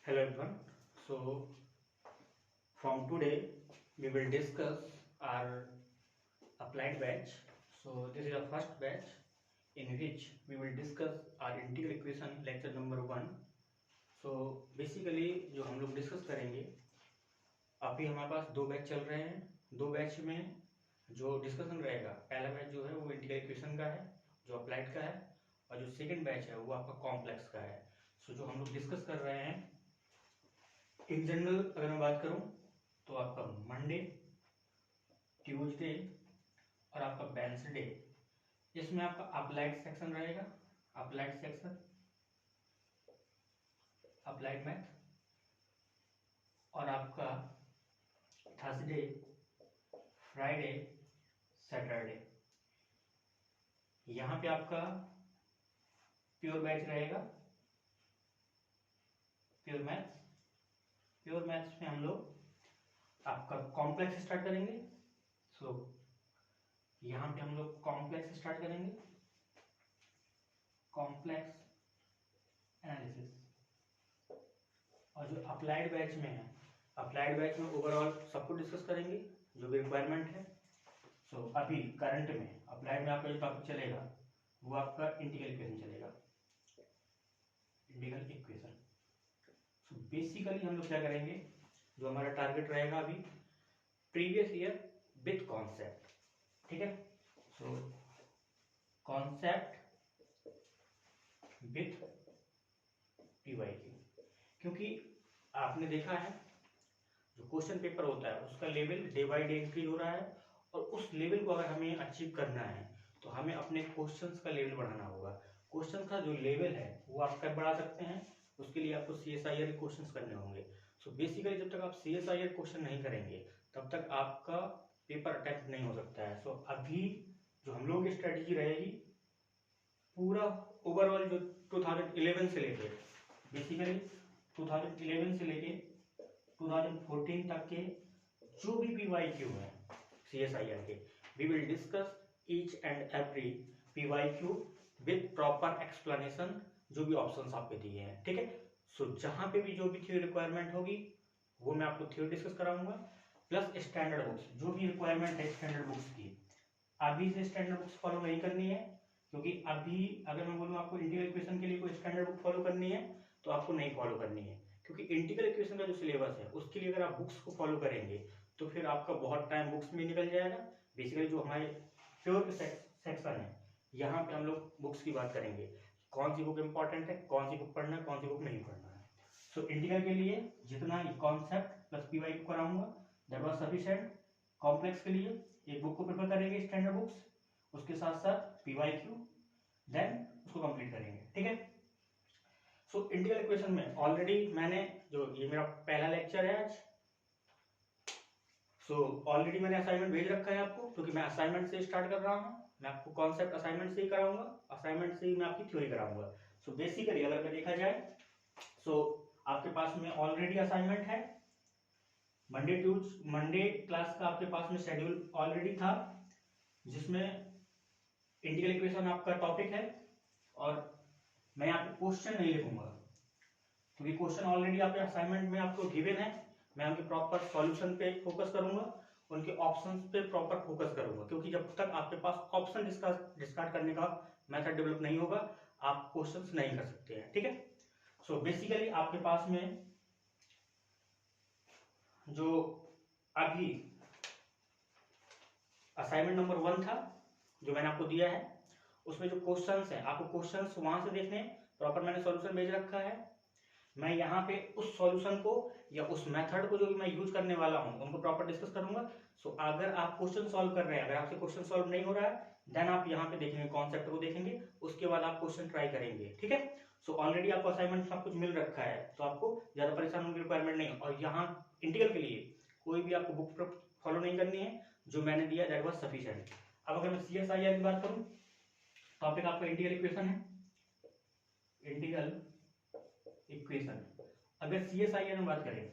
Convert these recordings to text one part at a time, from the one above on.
Hello everyone. So from today we will discuss our applied batch. So this is our first batch in which we will discuss our integral equation lecture number 1. So basically जो हम लोग discuss करेंगे, अभी हमारे पास दो batch चल रहे हैं. दो बैच में जो डिस्कशन रहेगा, पहला बैच जो है वो इंटीग्रल इक्वेशन का है, जो अप्लाइड का है, और जो सेकंड बैच है वो आपका कॉम्प्लेक्स का है. सो जो हम लोग डिस्कस कर रहे हैं इन जनरल अगर मैं बात करूं तो आपका मंडे, ट्यूसडे और आपका वेडनेसडे, इसमें आपका अप्लाइड सेक्शन रहेगा, अप्लाइड सेक्शन, अप्लाइड मैथ, और आपका थर्सडे, फ्राइडे, सैटरडे यहाँ पे आपका प्योर बैच रहेगा, प्योर मैथ्स. प्योर मैथ्स में हम लोग आपका कॉम्प्लेक्स स्टार्ट करेंगे. सो यहाँ पे हम लोग कॉम्प्लेक्स स्टार्ट करेंगे, कॉम्प्लेक्स एनालिसिस. और जो अप्लाइड बैच में है, अप्लाइड बैच में ओवरऑल सब कुछ डिस्कस करेंगे जो भी रिक्वायरमेंट है. सो अभी करंट में अप्लाइड में आपका जो टॉपिक चलेगा वो आपका इंटीग्रल इक्वेशन चलेगा, इंटीग्रल इक्वेशन. सो बेसिकली हम लोग क्या करेंगे, जो हमारा टारगेट रहेगा अभी प्रीवियस ईयर विथ कॉन्सेप्ट. ठीक है. सो कॉन्सेप्ट विथ पीवाईक्यू, क्योंकि आपने देखा है जो क्वेश्चन पेपर होता है उसका level day by day increase हो रहा है, और उस लेवल को अगर हमें अचीव करना है तो हमें अपने क्वेश्चंस का लेवल बढ़ाना होगा. क्वेश्चन का जो लेवल है वो आप कब बढ़ा सकते हैं, उसके लिए आपको CSIR के क्वेश्चंस करने होंगे. सो बेसिकली जब तक आप CSIR क्वेश्चन नहीं करेंगे तब तक आपका पेपर अटेम्प्ट नहीं हो सकता है. सो अभी जो हम लोगों की स्ट्रेटेजी रहेगी, पूरा ओवरऑल जो 2011 से लेके, बेसिकली 2011 से लेके 2014 तक के जो भी PYQ है CSIR के, we will discuss each and every PYQ with proper explanation, जो भी ऑप्शंस आपके दिए हैं. ठीक है. सो जहां पे भी जो भी थ्योरी रिक्वायरमेंट होगी वो मैं आपको थ्योरी डिस्कस कराऊंगा, प्लस स्टैंडर्ड बुक्स जो भी रिक्वायरमेंट है स्टैंडर्ड बुक्स की. अभी से स्टैंडर्ड बुक्स फॉलो नहीं करनी है, क्योंकि अभी अगर मैं बोलूँ आपको इंटीग्रल इक्वेशन के लिए कोई स्टैंडर्ड बुक फॉलो करनी है तो आपको नहीं फॉलो करनी है, क्योंकि इंटीग्रल इक्वेशन का जो सिलेबस है उसके लिए अगर आप बुक्स को फॉलो करेंगे तो फिर आपका बहुत टाइम बुक्स में निकल जाएगा. बेसिकली जो हमारे प्योर सेक्शन है यहाँ पे हम लोग बुक्स की बात करेंगे, कौन सी बुक इंपॉर्टेंट है, कौन सी बुक पढ़ना है, कौन सी बुक नहीं पढ़ना है. सो इंटीग्रल के लिए जितना कॉन्सेप्ट प्लस PYQ कराऊंगा दैट वाज सफिशिएंट. कॉम्प्लेक्स के लिए एक बुक को प्रेफर करेंगे स्टैंडर्ड बुक्स, उसके साथ साथ PYQ, देन उसको कंप्लीट करेंगे. ठीक है. सो इंटीग्रल इक्वेशन में ऑलरेडी मैंने जो ये मेरा पहला लेक्चर है आज, सो ऑलरेडी मैंने असाइनमेंट भेज रखा है आपको, क्योंकि मैं असाइनमेंट से स्टार्ट कर रहा हूँ. मैं आपको कॉन्सेप्ट असाइनमेंट से ही कराऊंगा, असाइनमेंट से ही मैं आपकी थ्योरी कराऊंगा. सो बेसिकली अगर मैं देखा जाए सो आपके पास में ऑलरेडी असाइनमेंट है. मंडे क्लास का आपके पास में शेड्यूल ऑलरेडी था, जिसमें इंटीग्रल इक्वेशन आपका टॉपिक है, और मैं यहाँ पे क्वेश्चन नहीं लिखूंगा क्योंकि क्वेश्चन ऑलरेडी आपके असाइनमेंट में आपको गिवन है. मैं उनके प्रॉपर सॉल्यूशन पे फोकस करूंगा, उनके ऑप्शंस पे प्रॉपर फोकस करूंगा, क्योंकि जब तक आपके पास ऑप्शन डिस्कार्ड करने का मेथड डेवलप नहीं होगा आप क्वेश्चंस नहीं कर सकते हैं. ठीक है. सो बेसिकली आपके पास में जो अभी असाइनमेंट नंबर 1 था जो मैंने आपको दिया है, उसमें जो क्वेश्चंस हैं आपको क्वेश्चंस वहां से देखने, प्रॉपर मैंने सॉल्यूशन भेज रखा है. मैं यहाँ पे उस सॉल्यूशन को या उस मेथड को जो भी मैं यूज करने वाला हूँ उनको प्रॉपर डिस्कस करूंगा. सो अगर आप क्वेश्चन सॉल्व कर रहे हैं, अगर आपसे क्वेश्चन सॉल्व नहीं हो रहा है, देन आप यहाँ पे देखेंगे, कॉन्सेप्ट को देखेंगे, उसके बाद आप क्वेश्चन ट्राई करेंगे. ठीक है. सो ऑलरेडी आपको असाइनमेंट सब कुछ मिल रखा है, तो आपको ज्यादा परेशान होने की रिक्वायरमेंट नहीं है. और यहाँ इंटीग्रल के लिए कोई भी आपको बुक फॉलो नहीं करनी है, जो मैंने दिया दैट वाज सफिशिएंट. अब अगर मैं CSIR की बात करूँ, टॉपिक आपका इंटीग्रल इक्वेशन है, इंटीग्रल इक्वेशन. अगर CSIR में बात करें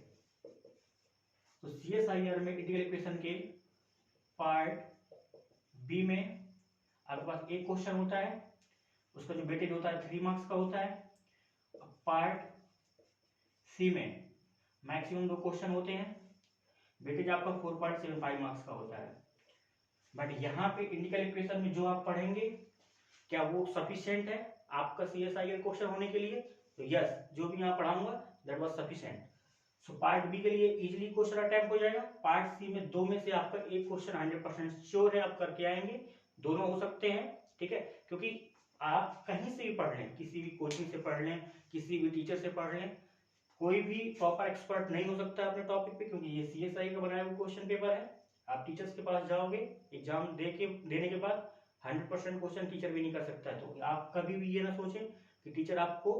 तो CSIR में इंटीग्रल इक्वेशन के पार्ट बी में आपके पास एक क्वेश्चन होता है, उसका जो वेटेज होता है 3 मार्क्स का होता है. पार्ट सी में मैक्सिमम 2 क्वेश्चन होते हैं, वेटेज आपका 4.75 मार्क्स का होता है। बट यहाँ पे इंटीग्रल इक्वेशन में जो आप पढ़ेंगे क्या वो सफिशिएंट है आपका CSIR क्वेश्चन होने के लिए? तो यस, जो भी यहाँ पढ़ाऊंगा that was sufficient. So part B के लिए इजीली क्वेश्चन अटेम्प्ट हो जाएगा। पार्ट सी में 2 में से आपका एक क्वेश्चन 100% श्योर है आप करके आएंगे, दोनों हो सकते हैं, ठीक है। क्योंकि आप कहीं से भी पढ़ लें, किसी भी कोचिंग से पढ़ लें, किसी भी टीचर से पढ़ लें, कोई भी प्रॉपर एक्सपर्ट नहीं हो सकता अपने टॉपिक पे, क्योंकि ये CSI का बनाया हुआ क्वेश्चन पेपर है। आप टीचर्स के पास जाओगे, एग्जाम देने के बाद 100% क्वेश्चन टीचर भी नहीं कर सकता है। तो आप कभी भी ये ना सोचें कि टीचर आपको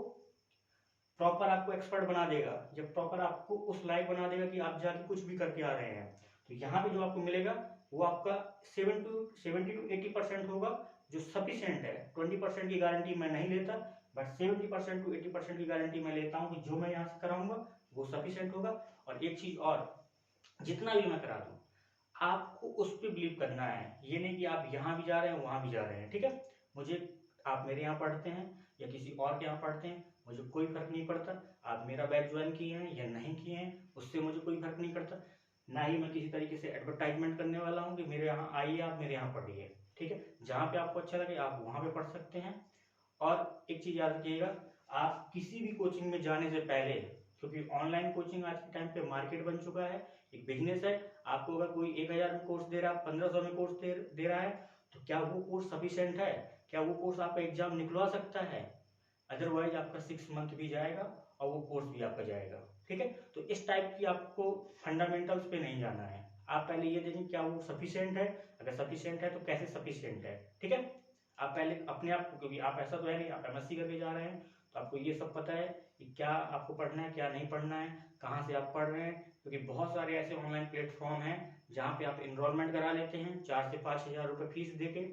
प्रॉपर आपको एक्सपर्ट बना देगा, जब प्रॉपर आपको उस लायक बना देगा कि आप जाके कुछ भी करके आ रहे हैं। तो यहाँ पे जो आपको मिलेगा वो आपका 70 to 80% होगा, जो सफिशिएंट है। 20% की गारंटी मैं नहीं लेता, बट 70% to 80% की गारंटी मैं लेता हूँ कि जो मैं यहाँ से कराऊंगा वो सफिशिएंट होगा। और एक चीज और, जितना भी मैं करा दूँ आपको उस पर बिलीव करना है, ये नहीं कि आप यहाँ भी जा रहे हैं वहां भी जा रहे हैं, ठीक है। मुझे, आप मेरे यहाँ पढ़ते हैं या किसी और के यहाँ पढ़ते हैं, मुझे कोई फर्क नहीं पड़ता। आप मेरा बैच ज्वाइन किए हैं या नहीं किए हैं, उससे मुझे कोई फर्क नहीं पड़ता। ना ही मैं किसी तरीके से एडवर्टाइजमेंट करने वाला हूँ कि मेरे यहाँ आइए, आप मेरे यहाँ पढ़िए, ठीक है। जहाँ पे आपको अच्छा लगे आप वहाँ पे पढ़ सकते हैं। और एक चीज याद रखिएगा, आप किसी भी कोचिंग में जाने से पहले, क्योंकि ऑनलाइन कोचिंग आज के टाइम पे मार्केट बन चुका है, एक बिजनेस है। आपको अगर कोई 1000 में कोर्स दे रहा है, 1500 में कोर्स दे रहा है, तो क्या वो कोर्स सफिशिएंट है? क्या वो कोर्स आपका एग्जाम निकलवा सकता है? अदरवाइज आपका 6 मंथ भी जाएगा और वो कोर्स भी आपका जाएगा, ठीक है। तो इस टाइप की आपको फंडामेंटल्स पे नहीं जाना है। आप पहले ये देखें क्या वो सफिशिएंट है, अगर सफिशिएंट है तो कैसे सफिशिएंट है, ठीक है। आप पहले अपने आप को, क्योंकि आप ऐसा तो है नहीं आप MSc करके जा रहे हैं, तो आपको ये सब पता है कि क्या आपको पढ़ना है क्या नहीं पढ़ना है, कहाँ से आप पढ़ रहे हैं। क्योंकि बहुत सारे ऐसे ऑनलाइन प्लेटफॉर्म हैं जहाँ पे आप इनरोलमेंट करा लेते हैं 4 से 5 हजार रुपये फीस देके,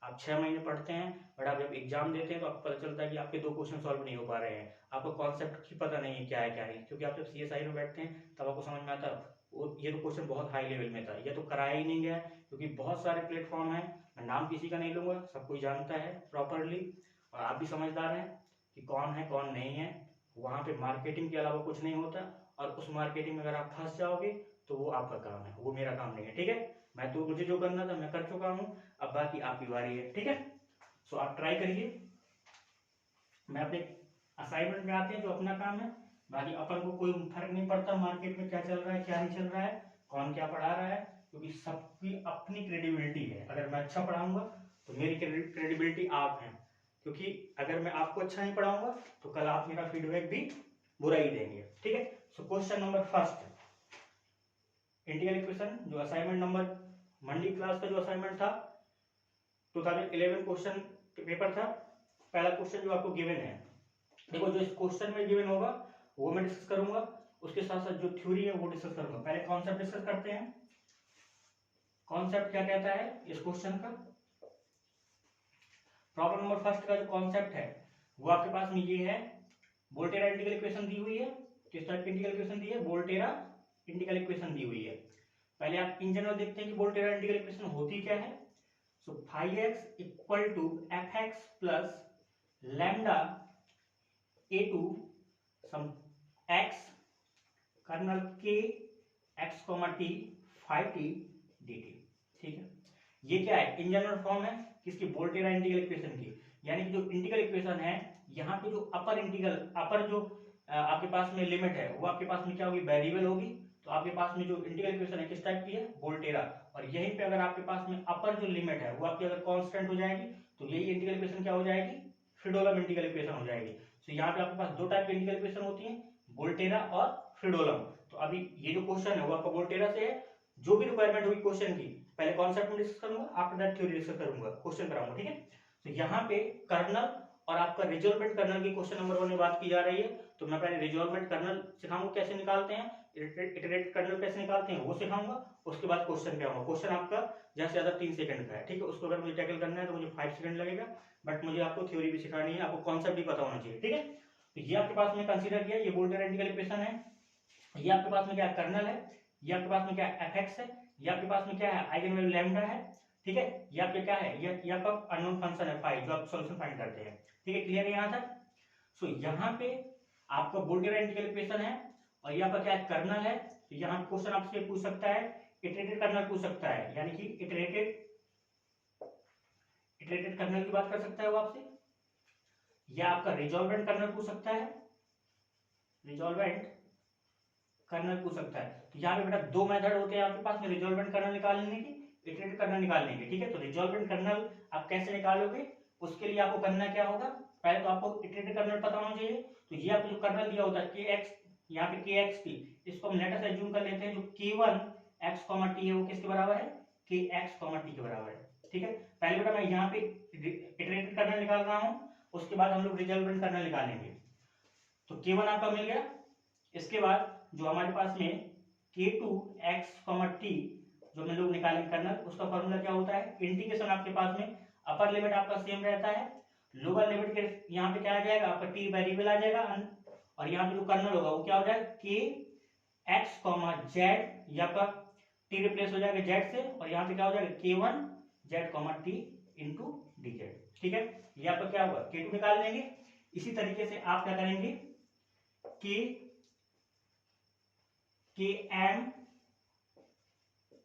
आप 6 महीने पढ़ते हैं, बट आप जब एग्जाम देते हैं तो आपको पता चलता है कि आपके 2 क्वेश्चन सॉल्व नहीं हो पा रहे हैं, आपको कॉन्सेप्ट की पता नहीं है क्या है क्या नहीं। क्योंकि आप जब CSI में बैठते हैं तब आपको समझ में आता है ये तो क्वेश्चन बहुत हाई लेवल में था, ये तो कराया ही नहीं गया। क्योंकि बहुत सारे प्लेटफॉर्म है, मैं नाम किसी का नहीं लूंगा, सब कोई जानता है प्रॉपरली, और आप भी समझदार हैं कि कौन है कौन नहीं है। वहां पे मार्केटिंग के अलावा कुछ नहीं होता, और उस मार्केटिंग में अगर आप फंस जाओगे तो वो आपका काम है, वो मेरा काम नहीं है, ठीक है। मैं तो, मुझे जो करना था मैं कर चुका हूँ, अब बाकी आपकी बारी है, ठीक है। सो आप ट्राई करिए। मैं अपने असाइनमेंट में आते हैं, जो अपना काम है, बाकी अपन को कोई फर्क नहीं पड़ता मार्केट में क्या चल रहा है क्या नहीं चल रहा है, कौन क्या पढ़ा रहा है, क्योंकि सबकी अपनी क्रेडिबिलिटी है। अगर मैं अच्छा पढ़ाऊंगा तो मेरी क्रेडिबिलिटी आप हैं, क्योंकि अगर मैं आपको अच्छा नहीं पढ़ाऊंगा तो कल आप मेरा फीडबैक भी बुरा ही देंगे, ठीक है। So question number first, integral equation, जो असाइनमेंट नंबर मंडे क्लास का जो असाइनमेंट था 2011 क्वेश्चन पेपर था। पहला क्वेश्चन जो आपको गिवन है, देखो जो इस क्वेश्चन में गिवन होगा वो मैं डिस्कस करूंगा, उसके साथ साथ जो थ्योरी है वो डिस्कस करूंगा। पहले कॉन्सेप्ट डिस्कस करते हैं। कॉन्सेप्ट क्या कहता है इस क्वेश्चन का? प्रॉब्लम नंबर फर्स्ट का जो कॉन्सेप्ट है वो आपके पास में ये है, वोल्टेरा इंटीग्रल इक्वेशन दी हुई है। किस टाइप की इंटीग्रल इक्वेशन दी है? वोल्टेरा इंटीग्रल इक्वेशन दी हुई है। पहले आप इन जनरल देखते हैं कि वोल्टेरा इंटीग्रल इक्वेशन होती क्या है। So phi x equal to f x plus lambda a to sum x kernel K x comma t phi t d t, ठीक है। ये क्या है? इन जनरल फॉर्म है किसकी? वोल्टेरा इंटीग्रल इक्वेशन की। यानी कि जो इंटीग्रल इक्वेशन है यहाँ पे जो अपर इंटीग्रल, अपर जो आपके पास में लिमिट है वो आपके पास में क्या होगी? वेरिएबल होगी। तो आपके पास में जो इंटीग्रल इक्वेशन है किस टाइप की है? वोल्टेरा। और यहीं पे अगर आपके पास में अपर जो लिमिट है वो आपकी अगर कांस्टेंट हो जाएगी तो यही इंटीग्रल इक्वेशन क्या हो जाएगी? फ्रीडोलम इंटीग्रल इक्वेशन हो जाएगी। तो यहाँ पे आपके पास 2 टाइप की इंटीग्रल इक्वेशन होती है, वोल्टेरा और फ्रीडोलम। तो अभी ये जो क्वेश्चन है वो आपका वोल्टेरा से है। जो भी रिक्वायरमेंट होगी क्वेश्चन की, पहले कॉन्सेप्ट में डिस्कस करूंगा, आफ्टर दैट थ्योरी डिस्कस करूंगा, क्वेश्चन कराऊंगा, ठीक है। तो यहाँ पे कर्नल और आपका रिजोल्वेंट कर्नल की क्वेश्चन नंबर 1 में बात की जा रही है। तो मैं पहले रिजोल्वेंट कर्नल सिखाऊंगा कैसे निकालते हैं, इटरेट कर्नल कैसे निकालते हैं वो सिखाऊंगा। उसके बाद क्वेश्चन पे आऊंगा। क्वेश्चन आपका ज्यादा से ज्यादा 3 सेकंड का है, ठीक है। उसको अगर मुझे टैकल करना है तो मुझे 5 सेकंड लगेगा, बट मुझे आपको थ्योरी भी सिखानी है, आपको कॉन्सेप्ट भी पता होना चाहिए, ठीक है। तो ये आपके पास में कंसीडर किया, ये वोल्टेरा इंटीग्रल इक्वेशन है। ये आपके पास में क्या कर्नल है, ये आपके पास में क्या एफ एक्स है, ये आपके पास में क्या है? आइगन वैल्यू लैम्डा है, ठीक है। ये आपके क्या है? ये आपका अननोन फंक्शन है फाई, जो आप सॉल्यूशन फाइंड करते हैं, ठीक है। क्लियर है यहाँ तक? सो यहाँ पे आपका वोल्टेरा इंटीग्रल इक्वेशन है, और यहाँ पर क्या है, कर्नल है। तो यहाँ क्वेश्चन आपसे पूछ सकता है इटरेटेड कर्नल पूछ सकता है, यानी कि इटरेटेड कर्नल की बात कर सकता है वो आपसे, या आपका रिजॉल्वेंट कर्नल पूछ सकता है, रिजॉल्वेंट कर्नल पूछ सकता है। तो यहाँ पे बेटा दो मेथड होते हैं आपके पास में रिजॉल्वेंट कर्नल निकालने की, इटरेटेड कर्नल निकालने के। ठीक है, तो रिजॉल्वेंट कर्नल आप कैसे निकालोगे, उसके लिए आपको करना क्या होगा, पहले तो आपको इटरेटेड कर्नल पता होना चाहिए। तो ये आपको जो कर्नल दिया होता है के एक्स, यहाँ पे के एक्स टी, इसको हम लेटर से एज्यूम कर लेते हैं जो k1 x, t है वो किसके बराबर है, के एक्स, t के बराबर है। ठीक है, पहले बेटा मैं यहाँ पे इटरेटेड कर्नल निकाल रहा हूँ, उसके बाद हम लोग रिजॉल्वेंट कर्नल निकालेंगे। तो k1 आपका मिल गया। इसके बाद जो हमारे पास में k2 x, t जो हम लोग निकालेंगे कर्नल, उसका फॉर्मूला क्या होता है, इंटीग्रेशन आपके पास में अपर लिमिट आपका सेम रहता है, लोअर लिमिट के यहाँ पे क्या आ जाएगा आपका t वेरिएबल आ जाएगा, और यहाँ पे जो कर्नल होगा वो क्या हो जाएगा k x, z, या आपका t रिप्लेस हो जाएगा z से, और यहाँ पे क्या हो जाएगा k1 z, t into dz। ठीक है, ये आपका क्या होगा k2 निकाल लेंगे। इसी तरीके से आप क्या करेंगे km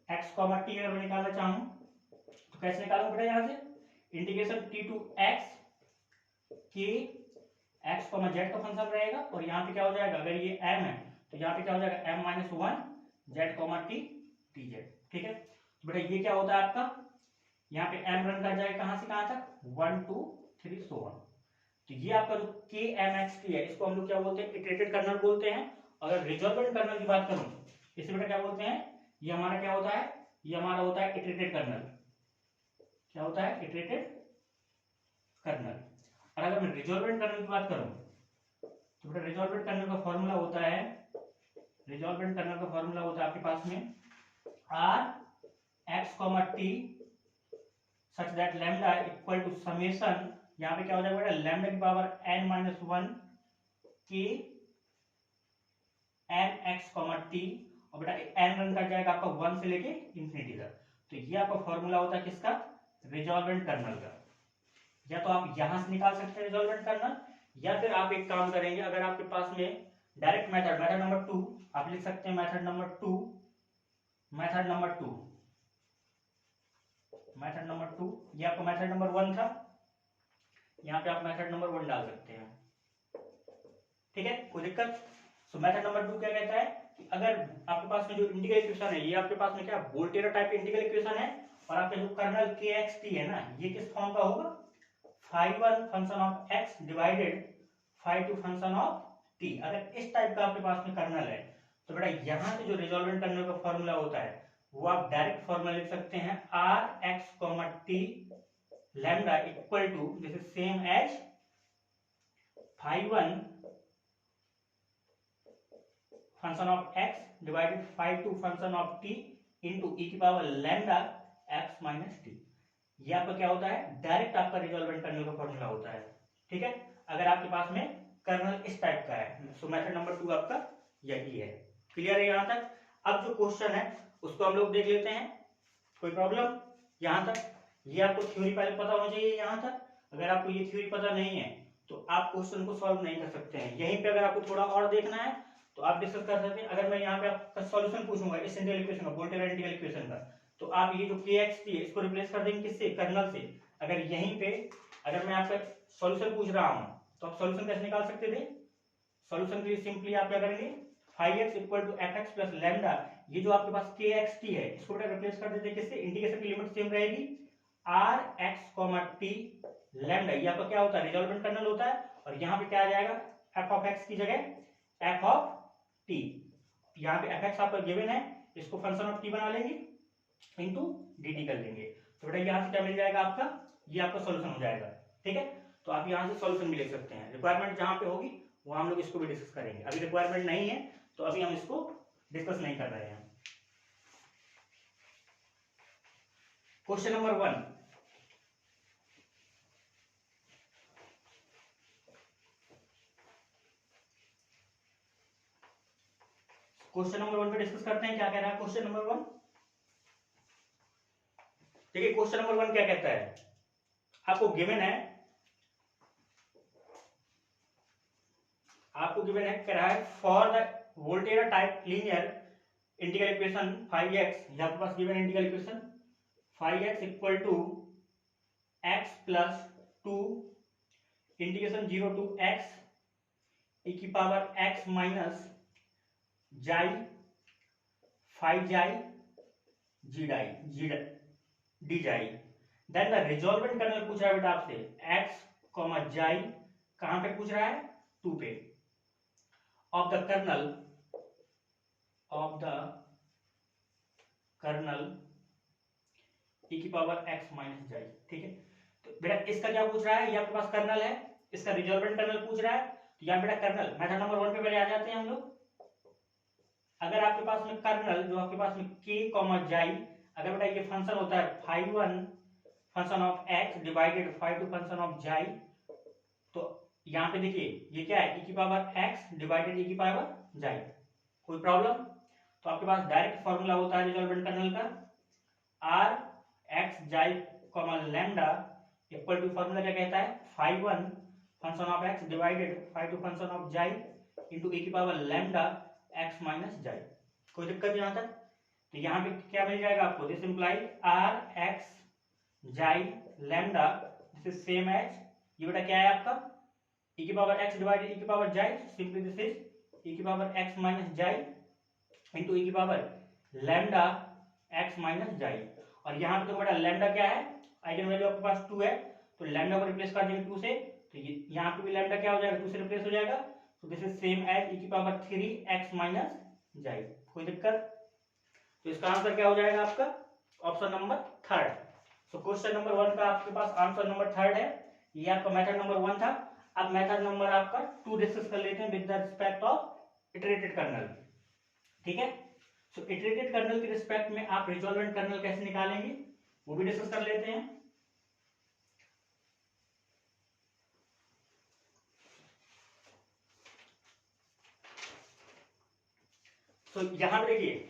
x, t अगर मैं निकालना चाहूं तो कैसे निकालूं बेटा, यहां से integration t to x k x, z का फंक्शन रहेगा, और यहाँ पे क्या हो जाएगा, अगर ये m है तो यहाँ पे क्या हो जाएगा m minus 1 z, t dz। ठीक है, तो बेटा ये क्या होता है आपका, यहाँ पे m रन कर जाएगा कहां से कहां तक, 1 2 3 so on। तो ये आपका जो kmxt है, इसको हम लोग क्या बोलते हैं, इटरेटेड कर्नल बोलते हैं। अगर रिजॉल्वेंट कर्नल की बात करूं, इसे बेटा क्या बोलते हैं, ये हमारा क्या होता है, ये हमारा होता है इटरेटेड कर्नल। क्या होता है, इटरेटेड कर्नल। और अगर मैं रिजॉल्वेंट कर्नल की बात करूं तो बेटा रिजॉल्वेंट कर्नल का फॉर्मूला होता है, रिजॉल्वेंट कर्नल का फॉर्मूला होता है आपके पास में r x, t such that lambda equal to summation, यहाँ पे क्या हो जाएगा बेटा लैम्डा की power n minus 1 k n x, t, और बेटा n रन कर जाएगा आपका 1 से लेके इंफिनिटी तक। तो ये आपका फॉर्मूला होता है किसका, रिजॉल्वेंट कर्नल का। या तो आप यहां से निकाल सकते हैं रिजॉल्वेंट कर्नल, या फिर आप एक काम करेंगे, अगर आपके पास में डायरेक्ट मेथड, मेथड नंबर 2 आप लिख सकते हैं, method number 2, method number 2, method number 2, ये आपका मेथड नंबर 1 था, यहाँ पे आप मेथड नंबर 1 डाल सकते हैं। ठीक है, कोई दिक्कत। सो मेथड नंबर 2 क्या कहता है कि अगर आपके पास में जो इंटीग्रल इक्वेशन है, ये आपके पास में क्या वोल्टेरा टाइप इंटीग्रल इक्वेशन है, और आपका जो कर्नल kxt है ना, ये किस फॉर्म का होगा, phi1 function of x divided phi2 function of t। अगर इस टाइप का आपके पास में कर्नल है तो बेटा यहां से जो रिजॉल्वेंट कर्नल का फॉर्मूला होता है वो आप डायरेक्ट फॉर्मूला लिख सकते हैं, r x, t lambda equal to this is same as phi1 function of x divided phi2 function of t into e की power lambda x minus t। ये आपका क्या होता है, डायरेक्ट आपका रिजॉल्वेंट कर्नल का फॉर्मूला होता है। ठीक है, अगर आपके पास में कर्नल इस टाइप का है, सो मेथड नंबर 2 आपका यही है। क्लियर है यहां तक। अब जो क्वेश्चन है उसको हम लोग देख लेते हैं, कोई प्रॉब्लम यहां तक। ये आपको थ्योरी पहले पता होना चाहिए यहां तक। अगर आपको ये थ्योरी पता नहीं है तो आप क्वेश्चन को सॉल्व नहीं कर सकते हैं। यहीं पे अगर आपको थोड़ा और देखना है तो आप डिस्कस कर सकते हैं। अगर मैं यहाँ पे आपका सॉल्यूशन पूछूंगा इस इंटीग्रल इक्वेशन का, वोल्टेरा इंटीग्रल इक्वेशन का, तो आप ये जो kxt है इसको रिप्लेस कर देंगे किससे, कर्नल से। अगर यहीं पे अगर मैं आपका सॉल्यूशन पूछ रहा हूं तो आप सॉल्यूशन कैसे निकाल सकते थे, सॉल्यूशन के लिए सिंपली आप क्या करेंगे, phi x equal to fx plus lambda, ये जो आपके पास kxt है इसको बेटा रिप्लेस कर देते किससे, इंटीग्रेशन की लिमिट सेम रहेगी, r x, t लैम्डा, ये आपका क्या होता है, रिजॉल्वेंट कर्नल होता है। और यहाँ पे क्या आ जाएगा, f ऑफ x की जगह f ऑफ t, यहाँ पे fx आपका गिवन है, इसको फंक्शन ऑफ t बना लेंगे इंटू dt कर लेंगे। तो बेटा यहाँ से क्या मिल जाएगा आपका, ये आपका सॉल्यूशन हो जाएगा। ठीक है, तो आप यहाँ से सॉल्यूशन भी ले सकते हैं। रिक्वायरमेंट जहां पे होगी वहां हम लोग इसको भी डिस्कस करेंगे। अभी रिक्वायरमेंट नहीं है तो अभी हम इसको डिस्कस नहीं कर रहे हैं। क्वेश्चन नंबर 1, क्वेश्चन नंबर 1 पे डिस्कस करते हैं, क्या कह रहा है क्वेश्चन नंबर 1। देखिए क्वेश्चन नंबर 1 क्या कहता है, आपको गिवन है, आपको गिवन है, कह रहा है for the Volterra type linear integral equation 5x, ये आपके पास given integral equation 5x equal to x plus 2 integration 0 to x e की power x minus xi 5 xi g डाई d xi. Then the resolvent kernel पूछ रहा है बेटा आपसे x कॉमा जाई, कहां पे पूछ रहा है 2 पे, ऑफ द कर्नल e की पावर x माइनस जाई। ठीक है, तो बेटा इसका क्या पूछ रहा है, ये आपके पास कर्नल है, इसका रिजॉल्वेंट कर्नल पूछ रहा है, तो यहाँ बेटा कर्नल मेथड नंबर 1 पे पहले आ जाते हैं हम लोग। अगर आपके पास में कर्नल जो आपके पास में k कॉमा जाई, अगर बेटा ये फंक्शन होता है phi 1 function of x divided phi 2 function of जाई, तो यहाँ पे देखिए ये क्या है e की पावर x डिवाइडेड e की पावर जाई, कोई प्रॉब्लम? तो आपके पास डायरेक्ट फॉर्मूला होता है रिजॉल्वेंट कर्नल का r x xi comma lambda equal to formula क्या कहता है phi 1 function of x divided phi 2 function of xi into e की power lambda x minus xi. कोई दिक्कत नहीं आता? तो यहाँ पे क्या मिल जाएगा आपको, this imply r x xi lambda, this is same as, ये बेटा क्या है आपका e की पावर x डिवाइडेड e की power xi, simply this is e की power x minus xi into e की power lambda x minus xi. और यहाँ पे तो बेटा लैम्डा क्या है, आइगन वैल्यू आपके पास 2 है, तो लैम्डा को रिप्लेस कर देंगे 2 से, तो ये यहाँ पे भी लैम्डा क्या हो जाएगा 2 से रिप्लेस हो जाएगा, तो this is same as e की पावर 3x माइनस जाई। कोई दिक्कत? तो इसका आंसर क्या हो जाएगा आपका option number 3। So question number 1 का आपके पास आंसर नंबर 3 है, ये आपका मेथड नंबर 1 था। अब मेथड नंबर आपका 2 डिस्कस कर लेते हैं with the respect of iterated kernel. ठीक है, सो इटरेटेड कर्नल के रिस्पेक्ट में आप रिजॉल्वेंट कर्नल कैसे निकालेंगे वो भी डिस्कस कर लेते हैं। तो यहां पे देखिए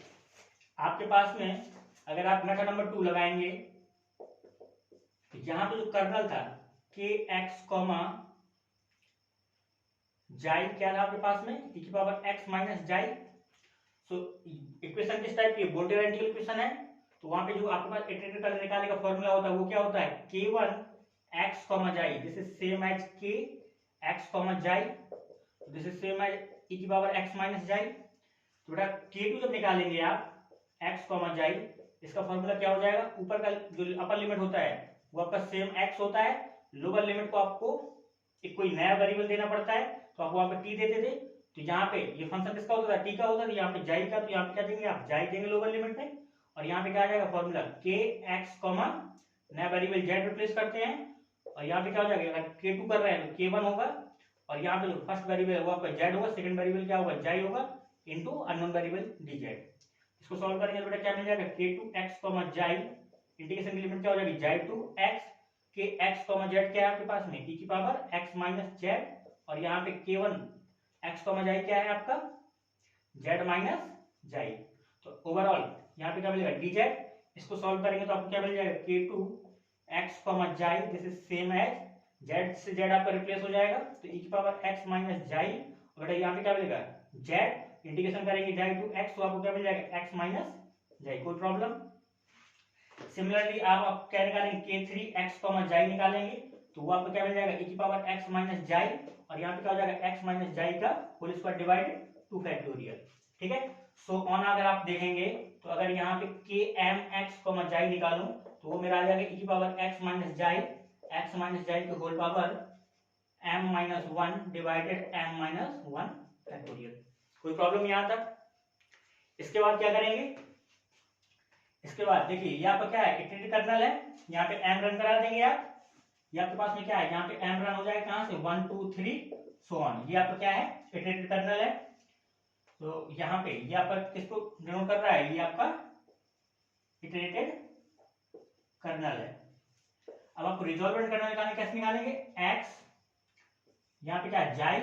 आपके पास में अगर आप मेथड नंबर 2 लगाएंगे तो यहां पे जो कर्नल था के एक्स कॉमा जाई क्या था आपके पास में e की पावर x माइनस जाई। सो इक्वेशन किस टाइप की है, वोल्टेरा इंटीग्रल इक्वेशन है, तो वहां पे जो आपके पास इटरेटेड कर्नल निकालने का फॉर्मूला होता है वो क्या होता है k1 x comma xi, this is same as k x comma xi, this is same as e की पावर x माइनस जाई। तो बेटा k2 जब निकालेंगे आप x कॉमा जाई, इसका फॉर्मूला क्या हो जाएगा, ऊपर का जो अपर लिमिट होता है वो आपका सेम x होता है, लोअर लिमिट को आपको एक कोई नया वेरिएबल देना पड़ता है, तो आप वहां पे t देते थे, तो यहाँ पे ये फंक्शन किसका होता है t का होता है, यहाँ पे जाई का, तो यहाँ पे क्या देंगे आप जाई देंगे लोअर लिमिट में, और यहाँ पे क्या आ जाएगा फॉर्मूला k x कॉमा नया वेरिएबल z रिप्लेस करते हैं, और यहाँ पे क्या हो जाएगा अगर k2 कर रहे हैं तो k1 होगा, और यहाँ पे जो फर्स्ट वेरिएबल है वो आपका z होगा, सेकंड वेरिएबल क्या होगा जाई होगा इनटू अननोन वेरिएबल dz। इसको सॉल्व करेंगे तो बेटा क्या मिल जाएगा k2 x जाई, इंटीग्रेशन की लिमिट क्या हो जाएगी जाई to x, k x z क्या है आपके पास में e की पावर x माइनस z, और यहाँ पे k1 x जाई क्या है आपका z माइनस जाई। तो ओवरऑल यहाँ पे क्या मिलेगा dz, इसको सॉल्व करेंगे तो आपको क्या मिल जाएगा k2 x xi, this is same as z से z आपका रिप्लेस हो जाएगा, तो e की पावर x माइनस जाई, और बेटा यहाँ पे क्या मिलेगा z, इंटीग्रेशन करेंगे जाई टू x, तो आपको क्या मिल जाएगा x माइनस जाई। कोई प्रॉब्लम? सिमिलरली आप क्या निकालेंगे k3 x जाई निकालेंगे, तो वो आपको क्या मिल जाएगा e की पावर x माइनस जाई, और यहाँ पे क्या हो जाएगा x माइनस जाई का होल स्क्वायर डिवाइडेड 2 फैक्टोरियल। ठीक है, सो ऑन अगर आप देखेंगे तो अगर यहाँ पे km x जाई निकालूं तो वो मेरा आ जाएगा e की पावर x माइनस जाई के whole power m minus 1 divided m minus 1 factorial. कोई प्रॉब्लम यहाँ तक? इसके बाद क्या करेंगे, इसके बाद देखिए ये आपका क्या है इटरेटेड कर्नल है, यहाँ पे m रन करा देंगे आप, ये आपके पास में क्या है यहाँ पे m रन हो जाएगा कहां से 1 2 3 सो ऑन, ये आपका क्या है इटरेटेड कर्नल है। तो यहाँ पे ये आपका किसको डिनोट कर रहा है, ये आपका इटरेटेड कर्नल है। अब आपको रिजॉल्वेंट कर्नल निकालने कैसे निकालेंगे, x यहाँ पे क्या है xi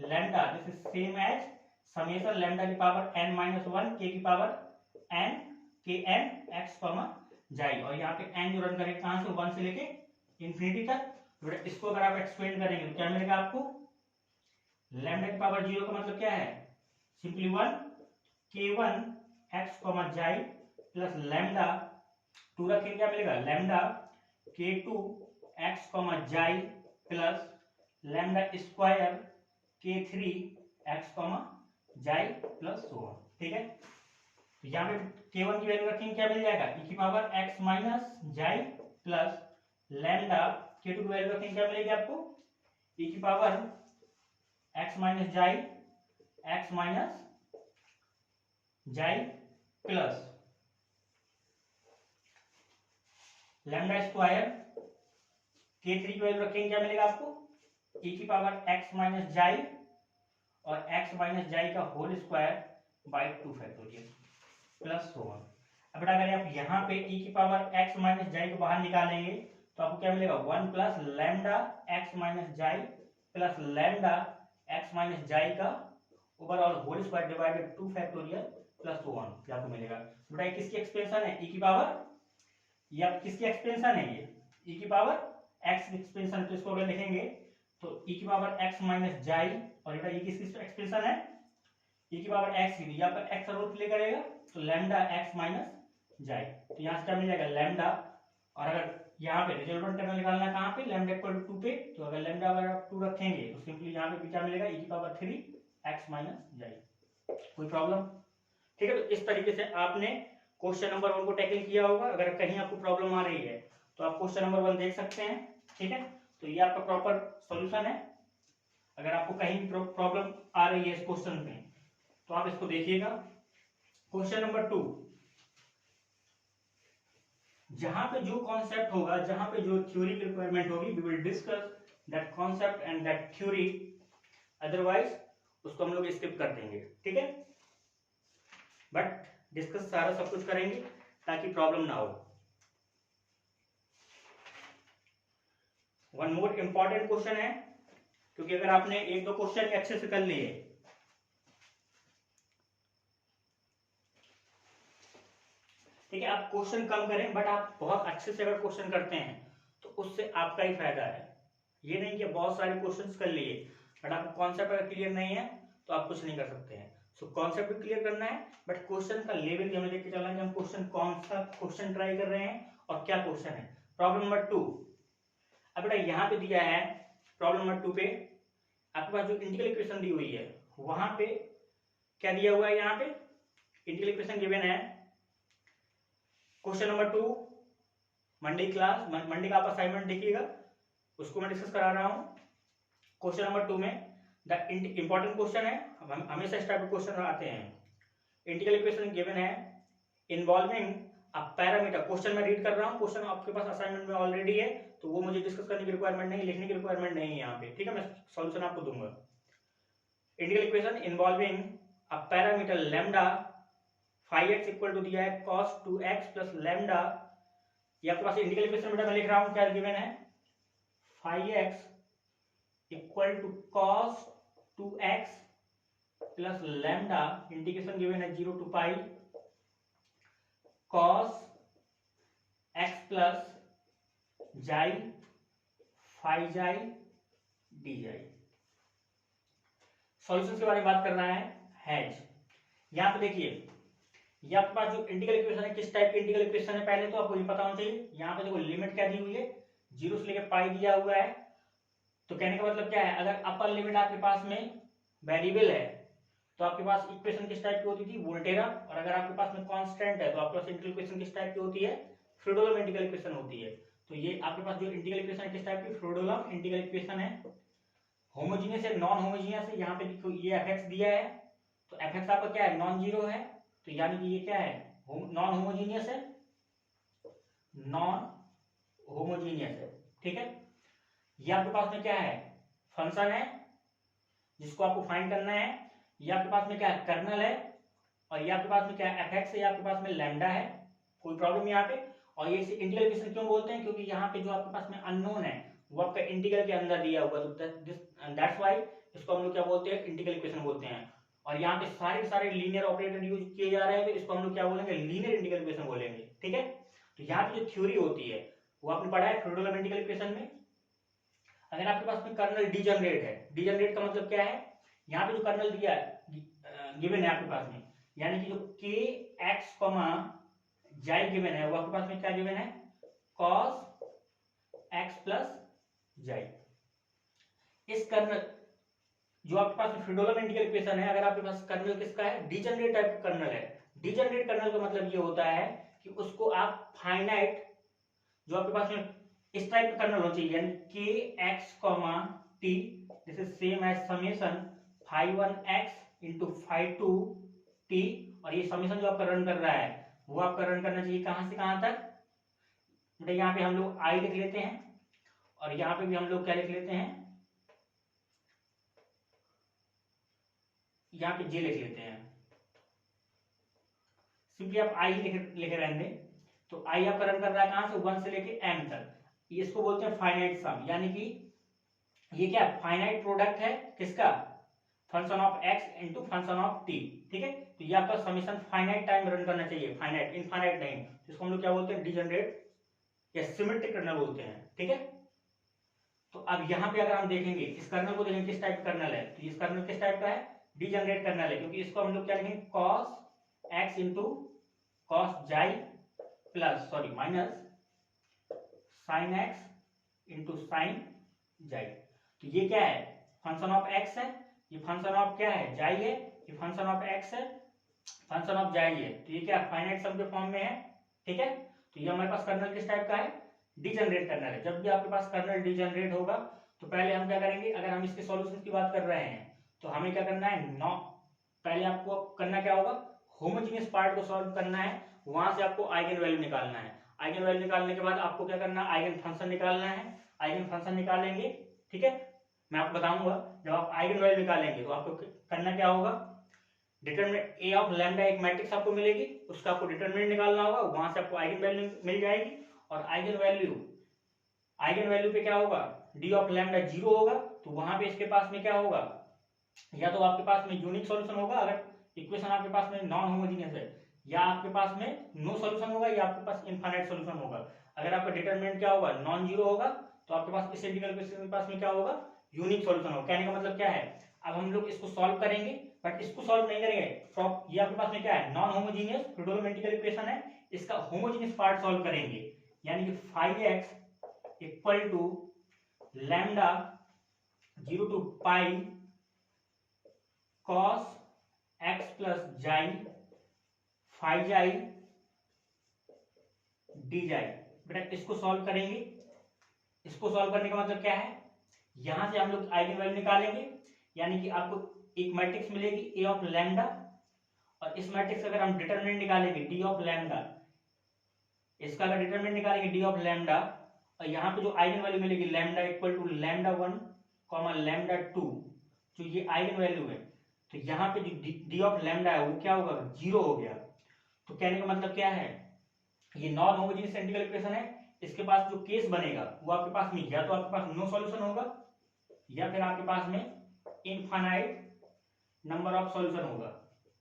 lambda, this is same as summation lambda की पावर n माइनस 1 k की power n k n x जाई, और यहाँ पे n जो रन करेगा कहां से 1 से लेके इंफिनिटी तक। इसको अगर आप एक्सपेंड करेंगे तो क्या मिलेगा आपको लैम्डा की पावर 0 का मतलब क्या है simply one k1 x comma जाई प्लस लैम्डा 2 रखेंगे, क्या मिलेगा लैम्डा k2 x कॉमा जाई plus lambda square k3 x comma जाई प्लस सो ऑन। ठीक है, तो यहाँ पे k1 की वैल्यू रखेंगे, क्या मिल जाएगा e की power x minus xi plus lambda k2 की वैल्यू रखेंगे, क्या मिलेगी आपको e की पावर x माइनस जाई x minus xi plus lambda square k3 की वैल्यू रखेंगे, क्या मिलेगा आपको e की पावर x माइनस जाई और x माइनस जाई का whole square by 2 factorial plus so on. अब बेटा अगर आप यहाँ पे e की पावर x माइनस जाई को बाहर निकालेंगे तो आपको क्या मिलेगा 1 plus lambda x minus xi plus lambda x minus xi का overall whole square divided 2 factorial plus so on आपको मिलेगा। बेटा ये किसकी एक्सपेंशन है e की पावर, ये आप किसकी एक्सपेंशन है, ये e की पावर x की एक्सपेंशन। तो इसको अगर लिखेंगे तो e की पावर x माइनस जाई और बेटा ये किसकी एक्सपेंशन है e की पावर x की, यहाँ पर x रोल प्ले करेगा तो लैम्डा x माइनस जाई, तो यहाँ से क्या मिल जाएगा लैम्डा। और अगर यहाँ पे रिजल्टेंट टर्म निकालना है कहाँ पे लैम्डा इक्वल टू 2 पे, तो अगर लैम्डा अगर आप 2 रखेंगे तो सिंपली यहाँ पे क्या मिलेगा e की पावर 3 x माइनस जाई। कोई प्रॉब्लम? ठीक है, तो इस तरीके से आपने क्वेश्चन नंबर 1 को टैकल किया होगा। अगर कहीं आपको प्रॉब्लम आ रही है तो आप क्वेश्चन नंबर 1 देख सकते हैं। ठीक है, तो ये आपका प्रॉपर सॉल्यूशन है। अगर आपको कहीं प्रॉब्लम आ रही है इस क्वेश्चन में तो आप इसको देखिएगा। क्वेश्चन नंबर 2, जहां पे जो कॉन्सेप्ट होगा, जहां पे जो थ्योरी की रिक्वायरमेंट होगी, we will discuss that concept and that theory, otherwise उसको हम लोग स्किप कर देंगे। ठीक है, बट डिस्कस सारा सब कुछ करेंगे ताकि प्रॉब्लम ना हो। वन मोर इंपॉर्टेंट क्वेश्चन है, क्योंकि अगर आपने एक दो क्वेश्चन अच्छे से कर लिए, ठीक है, आप क्वेश्चन कम करें बट आप बहुत अच्छे से अगर क्वेश्चन करते हैं तो उससे आपका ही फायदा है। ये नहीं कि बहुत सारे क्वेश्चंस कर लिए बट आपको कॉन्सेप्ट अगर क्लियर नहीं है तो आप कुछ नहीं कर सकते हैं। सो कॉन्सेप्ट भी क्लियर करना है बट क्वेश्चन का लेवल भी हमें देख के चलना है कि हम क्वेश्चन कौन सा क्वेश्चन ट्राई कर रहे हैं और क्या क्वेश्चन है। प्रॉब्लम नंबर 2, अब बेटा यहाँ पे दिया है प्रॉब्लम नंबर 2 पे आपके पास जो इंटीग्रल इक्वेशन दी हुई है वहां पे क्या दिया हुआ है, यहाँ पे इंटीग्रल इक्वेशन गिवन है। Question number 2 Monday class, Monday का आप असाइनमेंट देखिएगा, उसको मैं डिस्कस करा रहा हूं। क्वेश्चन नंबर 2 में द इंपॉर्टेंट क्वेश्चन है, हमेशा इस टाइप के क्वेश्चन आते हैं। इंटीग्रल इक्वेशन गिवन है इन्वॉल्विंग अ पैरामीटर। क्वेश्चन मैं रीड कर रहा हूं, क्वेश्चन आपके पास असाइनमेंट में ऑलरेडी है तो वो मुझे डिस्कस करने की रिक्वायरमेंट नहीं, लिखने की रिक्वायरमेंट नहीं है यहाँ पे। ठीक है, मैं सॉल्यूशन आपको दूंगा। Integral equation involving a parameter lambda phi x equal to दिया है cos 2x प्लस लैम्डा, ये आपके पास इंटीग्रल इक्वेशन बेटा मैं लिख रहा हूं, क्या गिवन है phi x equal to cos 2x plus lambda, integration given है 0 to pi cos x plus xi phi xi d xi. Solution के बारे में बात करना है। यहां पे देखिए ये आपके पास जो इंटीग्रल इक्वेशन है किस टाइप की इंटीग्रल इक्वेशन है पहले तो आपको ये पता होना चाहिए। यहाँ पे देखो लिमिट क्या दी हुई है, 0 से लेकर पाई दिया हुआ है। तो कहने का मतलब क्या है, अगर अपर लिमिट आपके पास में वेरिएबल है तो आपके पास इक्वेशन किस टाइप की होती थी, वोल्टेरा, और अगर आपके पास में कांस्टेंट है तो आपके पास इंटीग्रल इक्वेशन किस टाइप की होती है, फ्रीडोलम इंटीग्रल इक्वेशन होती है। तो ये आपके पास जो इंटीग्रल इक्वेशन है किस टाइप की, फ्रीडोलम इंटीग्रल इक्वेशन है। होमोजीनियस है, नॉन होमोजीनियस है, यहाँ पे देखो ये fx दिया है तो fx आपका क्या है, नॉन जीरो है, तो यानी कि ये क्या है, नॉन होमोजीनियस है, नॉन होमोजीनियस है। ठीक है, ये आपके पास में क्या है, फंक्शन है जिसको आपको फाइंड करना है। ये आपके पास में क्या है, कर्नल है, और ये आपके पास में क्या है, fx है, ये आपके पास में लैम्डा है। कोई प्रॉब्लम यहाँ पे। और ये इसे इंटीग्रल इक्वेशन क्यों बोलते हैं, क्योंकि यहाँ पे जो आपके पास में अननोन है वो आपका इंटीग्रल के अंदर दिया हुआ, तो दैट्स व्हाई इसको हम लोग क्या बोलते हैं, इंटीग्रल इक्वेशन बोलते हैं। और यहाँ पे सारे लीनियर ऑपरेटर यूज किए जा रहे हैं तो इसको हम लोग क्या बोलेंगे, लीनियर इंटीग्रल इक्वेशन बोलेंगे। ठीक है, तो यहाँ पे जो थ्योरी होती है वो आपने पढ़ा है फ्रीडोलम इंटीग्रल इक्वेशन में। अगर आपके पास में कर्नल डीजनरेट है, डीजनरेट का मतलब क्या है, यहाँ पे जो कर्नल दिया है गिवन है आपके पास में, यानी कि जो के एक्स कॉमा जाई गिवन है वो आपके पास में क्या गिवन है, कॉस एक्स प्लस जाई। इस कर्नल जो आपके पास में फ्रीडोलम इंटीग्रल इक्वेशन है, अगर आपके पास कर्नल किसका है, डीजेनरेट टाइप कर्नल है। डीजेनरेट कर्नल का मतलब ये होता है कि उसको आप फाइनाइट, जो आपके पास में इस टाइप का कर्नल होना चाहिए, यानी के x comma t, this is same as summation phi 1 x into phi 2 t, और ये समेशन जो आपका रन कर रहा है वो आपका रन करना चाहिए कहां से कहां तक, मतलब यहाँ पे हम लोग आई लिख लेते हैं और यहाँ पे भी हम लोग क्या लिख लेते हैं, यहाँ पे जे लिख लेते हैं, सिंपली आप आई लिखे रहने दें। तो आई आपका रन कर रहा है कहां से, 1 से लेके m तक, इसको बोलते हैं फाइनाइट सम, यानी कि ये क्या फाइनाइट प्रोडक्ट है किसका, function of x into function of t, ठीक है। तो ये आपका समीशन फाइनाइट टाइम रन करना चाहिए, फाइनाइट इनफाइनाइट नहीं, जिसको हम लोग क्या बोलते हैं, डिजनरेट या सिमेट्रिक कर्नल बोलते हैं, ठीक है। तो अब यहाँ पे अगर हम देखेंगे इस कर्नल को, देखेंगे किस टाइप का कर्नल है, तो इस कर्नल किस टाइप का है, डिजनरेट कर्नल है, क्योंकि इसको हम लोग क्या लिखेंगे, cos x इंटू cos जाई plus sorry minus sin x into sine जाई। तो ये क्या है, फंक्शन ऑफ x है, ये फंक्शन ऑफ क्या है, जाई है, ये फंक्शन ऑफ x है, फंक्शन ऑफ जाई है, तो ये क्या फाइनाइट सम के फॉर्म में है, ठीक है। तो ये हमारे पास कर्नल किस टाइप का है, डिजनरेट कर्नल है। जब भी आपके पास कर्नल डिजनरेट होगा तो पहले हम क्या करेंगे, अगर हम इसके सॉल्यूशन की बात कर रहे हैं तो हमें क्या करना है, नॉ पहले आपको करना क्या होगा, होमोजेनियस पार्ट को सॉल्व करना है, वहां से आपको आइगन वैल्यू निकालना है, आइगन वैल्यू निकालने के बाद आपको क्या करना है, आइगन फंक्शन निकालना है, आइगन फंक्शन निकालेंगे, ठीक है। मैं आपको बताऊंगा जब आप आइगन वैल्यू निकालेंगे तो आपको करना क्या होगा, डिटरमिनेंट ए ऑफ लैम्डा एक मैट्रिक्स आपको मिलेगी, उसका आपको डिटरमिनेंट निकालना होगा, वहां से आपको आइगन वैल्यू मिल जाएगी, और आइगन वैल्यू पे क्या होगा, डी ऑफ लैम्डा 0 होगा, तो वहां पे इसके पास में क्या होगा, या तो आपके पास में यूनिक सॉल्यूशन होगा अगर इक्वेशन आपके पास में नॉन होमोजेनियस है, या आपके पास में नो सॉल्यूशन होगा, या आपके पास इनफाइनाइट सॉल्यूशन होगा। अगर आपका डिटरमिनेंट क्या होगा, नॉन जीरो होगा, तो आपके पास इस इंटीग्रल इक्वेशन के पास में क्या होगा, यूनिक सॉल्यूशन होगा। कहने का मतलब क्या है, अब हम लोग इसको सॉल्व करेंगे, बट इसको सॉल्व नहीं करेंगे, ये आपके पास में क्या है, non homogeneous Fredholm integral equation है, इसका होमोजेनियस पार्ट सॉल्व करेंगे, यानी कि phi x equal to lambda 0 to pi cos x plus xi phi xi d xi. बेटा इसको सॉल्व करेंगे, इसको सॉल्व करने का मतलब क्या है, यहां से हम लोग आइगन वैल्यू निकालेंगे, यानी कि आपको एक मैट्रिक्स मिलेगी ए ऑफ लैम्डा, और इस मैट्रिक्स अगर हम डिटरमिनेंट निकालेंगे डी ऑफ लैम्डा, इसका अगर डिटरमिनेंट निकालेंगे डी ऑफ लैम्डा, और यहाँ पे जो आइगन वैल्यू मिलेगी lambda equal to lambda 1 comma lambda 2, जो ये आइगन वैल्यू है, तो यहाँ पे जो डी ऑफ लैम्डा है वो क्या होगा, 0 हो गया। तो कहने का मतलब क्या है, ये नॉन होमोजेनियस इंटीग्रल इक्वेशन है, इसके पास जो केस बनेगा वो आपके पास में या तो आपके पास नो सॉल्यूशन होगा, या फिर आपके पास में इनफाइनाइट नंबर ऑफ सॉल्यूशन होगा,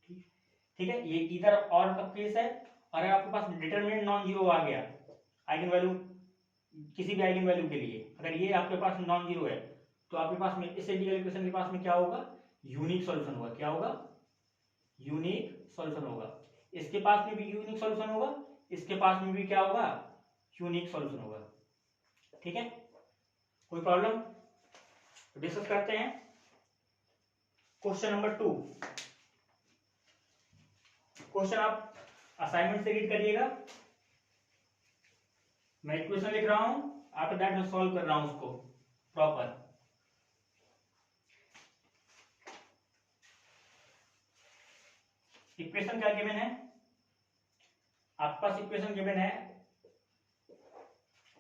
ठीक है। ये इधर और का केस है, और अगर आपके पास डिटरमिनेंट नॉन जीरो आ गया, आइगन वैल्यू किसी भी आइगन वैल्यू के लिए अगर ये आपके पास नॉन जीरो है, तो आपके पास में इस इंटीग्रल इक्वेशन के पास में क्या होगा, यूनिक सॉल्यूशन होगा। क्या होगा, यूनिक सॉल्यूशन होगा। इसके पास में भी यूनिक सॉल्यूशन होगा, इसके पास में भी क्या होगा, यूनिक सॉल्यूशन होगा, ठीक है। कोई प्रॉब्लम, डिस्कस करते हैं। क्वेश्चन नंबर 2, क्वेश्चन आप असाइनमेंट से रीड करिएगा, मैं इक्वेशन लिख रहा हूं, आफ्टर दैट मैं सॉल्व कर रहा हूं उसको प्रॉपर। इक्वेशन क्या गिवन है, आपके पास इक्वेशन गिवन है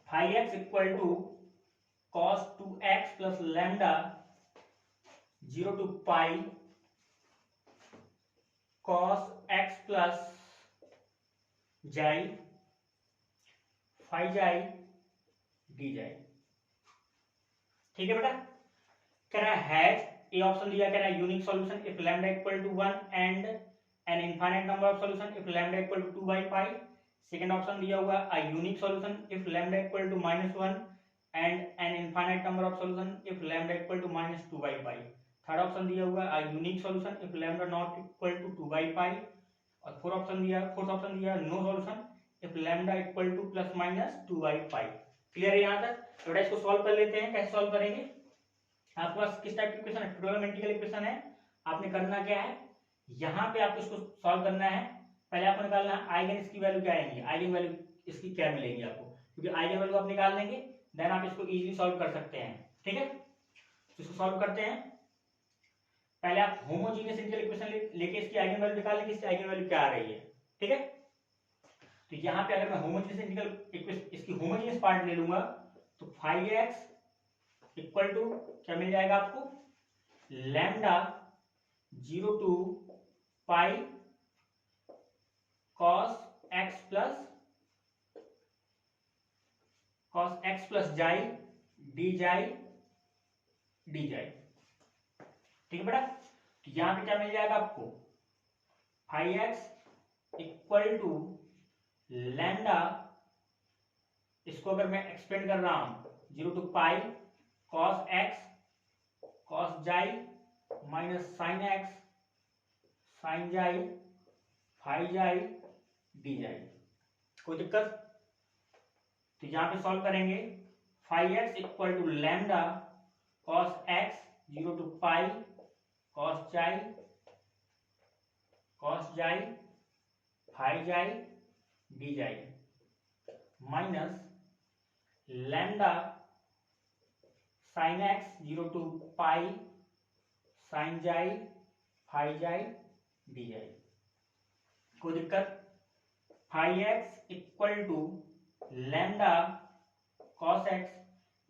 phi x equal to cos 2x plus lambda 0 to pi cos x plus xi phi xi d xi, ठीक है बेटा। कह रहा है ए ऑप्शन दिया, कह रहा है unique solution if lambda equal to 1 and an infinite number of solution if lambda equal to 2 by pi. Second option दिया हुआ a unique solution if lambda equal to -1 and an infinite number of solution if lambda equal to -2 by pi. Third option दिया हुआ है unique solution if lambda not equal to 2/पाई, और fourth option दिया no solution if lambda equal to plus minus 2/पाई। Clear है यहाँ तक? तो बेटा इसको सॉल्व कर लेते हैं। कैसे सॉल्व करेंगे? आपके पास किस टाइप की इक्वेशन है? ट्रिगोनोमेट्रिकल इक्वेशन है। आपने करना क्या है, यहाँ पे आपको इसको सॉल्व करना है। पहले आपको निकालना है आइगन, इसकी वैल्यू क्या आएंगी, आइगन वैल्यू इसकी क्या मिलेगी आपको, क्योंकि आइगन वैल्यू आप निकाल लेंगे देन आप इसको इजीली सॉल्व कर सकते हैं। ठीक है, तो इसको सॉल्व करते हैं। पहले आप होमोजीनियस इंटीग्रल इक्वेशन लेके इसकी आइगन वैल्यू निकाल लेंगे, इसकी आइगन वैल्यू क्या आ रही है। ठीक है, तो यहाँ पे अगर मैं होमोजीनियस इंटीग्रल इसकी होमोजीनियस पार्ट ले लूंगा तो 5x इक्वल टू क्या मिल जाएगा आपको, lambda 0 to pi cos x plus जाई डी जाई डी जाई। ठीक है बेटा, तो यहां पे क्या मिल जाएगा आपको, 5x इक्वल टू लैम्डा, इसको अगर मैं एक्सपेंड कर रहा हूं 0 to pi cos x cos xi minus sine x sine xi phi xi d xi. कोई दिक्कत? तो यहां पे सॉल्व करेंगे 5x equal to lambda cos x 0 to pi cos xi phi xi d xi minus lambda sine x 0 to pi sine xi phi xi d xi. कोई दिक्कत? 5x equal to lambda cos x,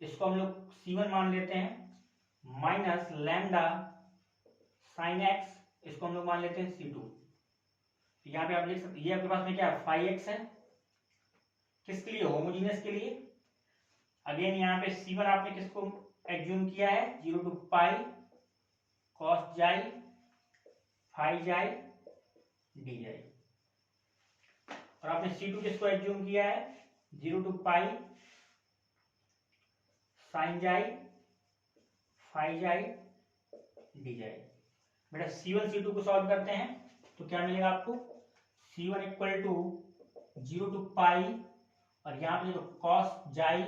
इसको हम लोग c1 मान लेते हैं, minus lambda sine x, इसको हम लोग मान लेते हैं c2। यहाँ पे आप लिख सकते, ये आपके पास में क्या 5x है, किसके लिए, होमोजीनियस के लिए। अगेन यहाँ पे c1 आपने किसको एज्यूम किया है, 0 to pi cos xi phi xi d जाई, और आपने c2 किसको एज्यूम किया है, 0 to pi sine xi phi xi d xi. बेटा c1 c2 को सॉल्व करते हैं तो क्या मिलेगा आपको, c1 इक्वल टू 0 to पाई, और यहाँ पे देखो cos जाई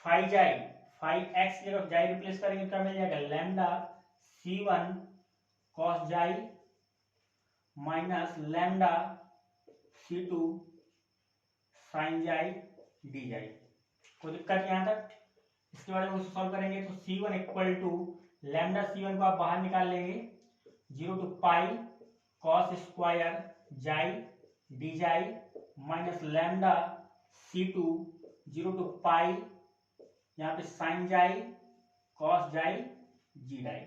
फाई जाई, फाई x की जगह जाई रिप्लेस करेंगे क्या मिल जाएगा, lambda c1 cos xi minus lambda c2 sign जाई डी जाई। कोई दिक्कत यहाँ तक? इसके बाद में सॉल्व करेंगे तो c1 equal to lambda c1 को आप बाहर निकाल लेंगे, 0 to पाई cos स्क्वायर जाई d xi minus lambda c2 0 to पाई, यहाँ पे साइन जाई cos जाई डी जाई।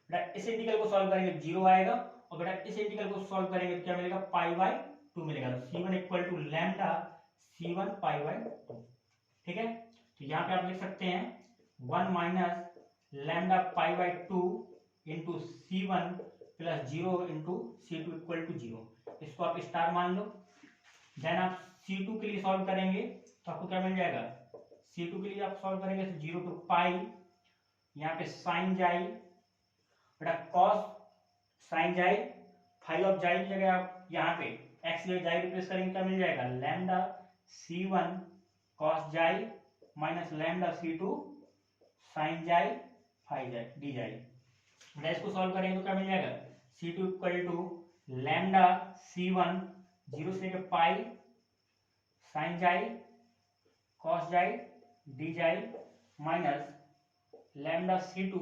बेटा इस इंटीग्रल को सॉल्व करेंगे 0 आएगा, और बेटा इस इंटीग्रल को सॉल्व करेंगे तो क्या मिलेगा, पाई/2 मिलेगा। तो c1 equal to lambda c1 पाई/2। ठीक है, तो यहाँ पे आप लिख सकते हैं 1 माइनस लैम्डा पाई/2 into c1 plus 0 into c2 equal to 0। इसको आप स्टार मान लो। देन आप c2 के लिए सॉल्व करेंगे तो आपको क्या मिल जाएगा, c2 के लिए आप सॉल्व करेंगे तो 0 to पाई, यहाँ पे साइन जाई, बेटा cos sign xi, phi of जाई की जगह आप यहाँ पे x की जगह जाई रिप्लेस करेंगे क्या मिल जाएगा, lambda c1 cos xi minus lambda c2 sign xi phi xi d xi. बेटा इसको सॉल्व करेंगे तो क्या मिल जाएगा, c2 equal to lambda c1 0 से लेकर पाई साइन जाई cos जाई d xi minus lambda c2